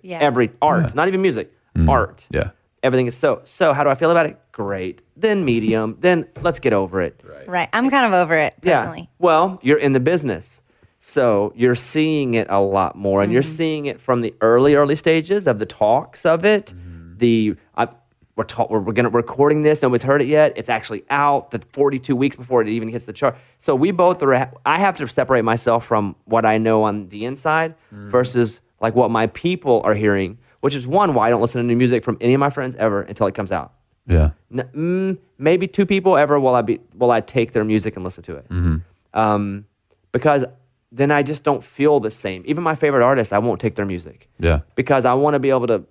art, not even music, art. Yeah. Everything is so. How do I feel about it? Great. Then medium. Then let's get over it. Right. I'm kind of over it personally. Yeah. Well, you're in the business, so you're seeing it a lot more, and you're seeing it from the early stages of the talks of it. We're recording this. Nobody's heard it yet. It's actually out. The 42 weeks before it even hits the chart. So we both are. I have to separate myself from what I know on the inside versus like what my people are hearing, which is why I don't listen to new music from any of my friends ever until it comes out. Yeah. Maybe 2 people ever will I take their music and listen to it. Because then I just don't feel the same. Even my favorite artists, I won't take their music. Yeah. Because I want to be able to.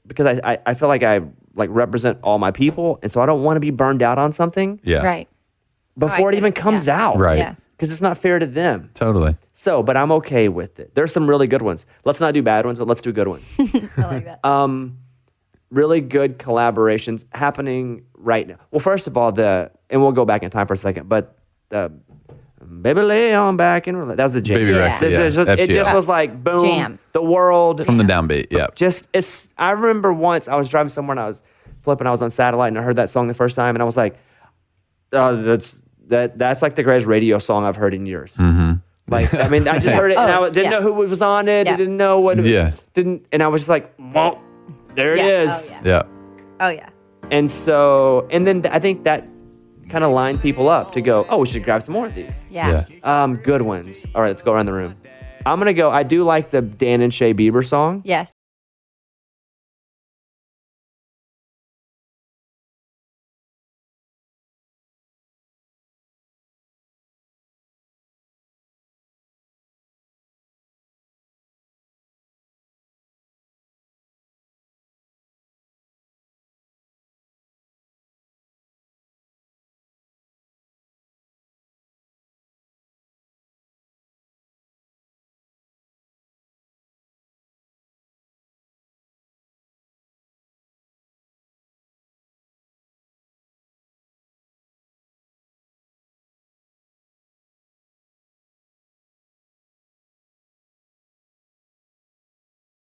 Because I feel like I represent all my people, and so I don't want to be burned out on something. Yeah. Right. Before it even comes out. Right. Yeah. Because it's not fair to them. Totally. So, but I'm okay with it. There's some really good ones. Let's not do bad ones, but let's do good ones. I like that. Really good collaborations happening right now. Well, first of all, and we'll go back in time for a second, but the Baby Lay on Back and that was the jam. Baby Rexy, yeah. It just was like boom, Jam. the world From the downbeat, yeah. I remember once I was driving somewhere and I was flipping. I was on satellite and I heard that song the first time and I was like, that's like the greatest radio song I've heard in years. Like, I mean, I just heard it and I didn't know who was on it. I didn't know what. And I was just like, well, there it is. Yeah. Oh yeah. And so, and then I think that kind of lined people up to go, oh, we should grab some more of these. Yeah. Good ones. All right, let's go around the room. I'm going to go, I do like the Dan and Shay Bieber song. Yes.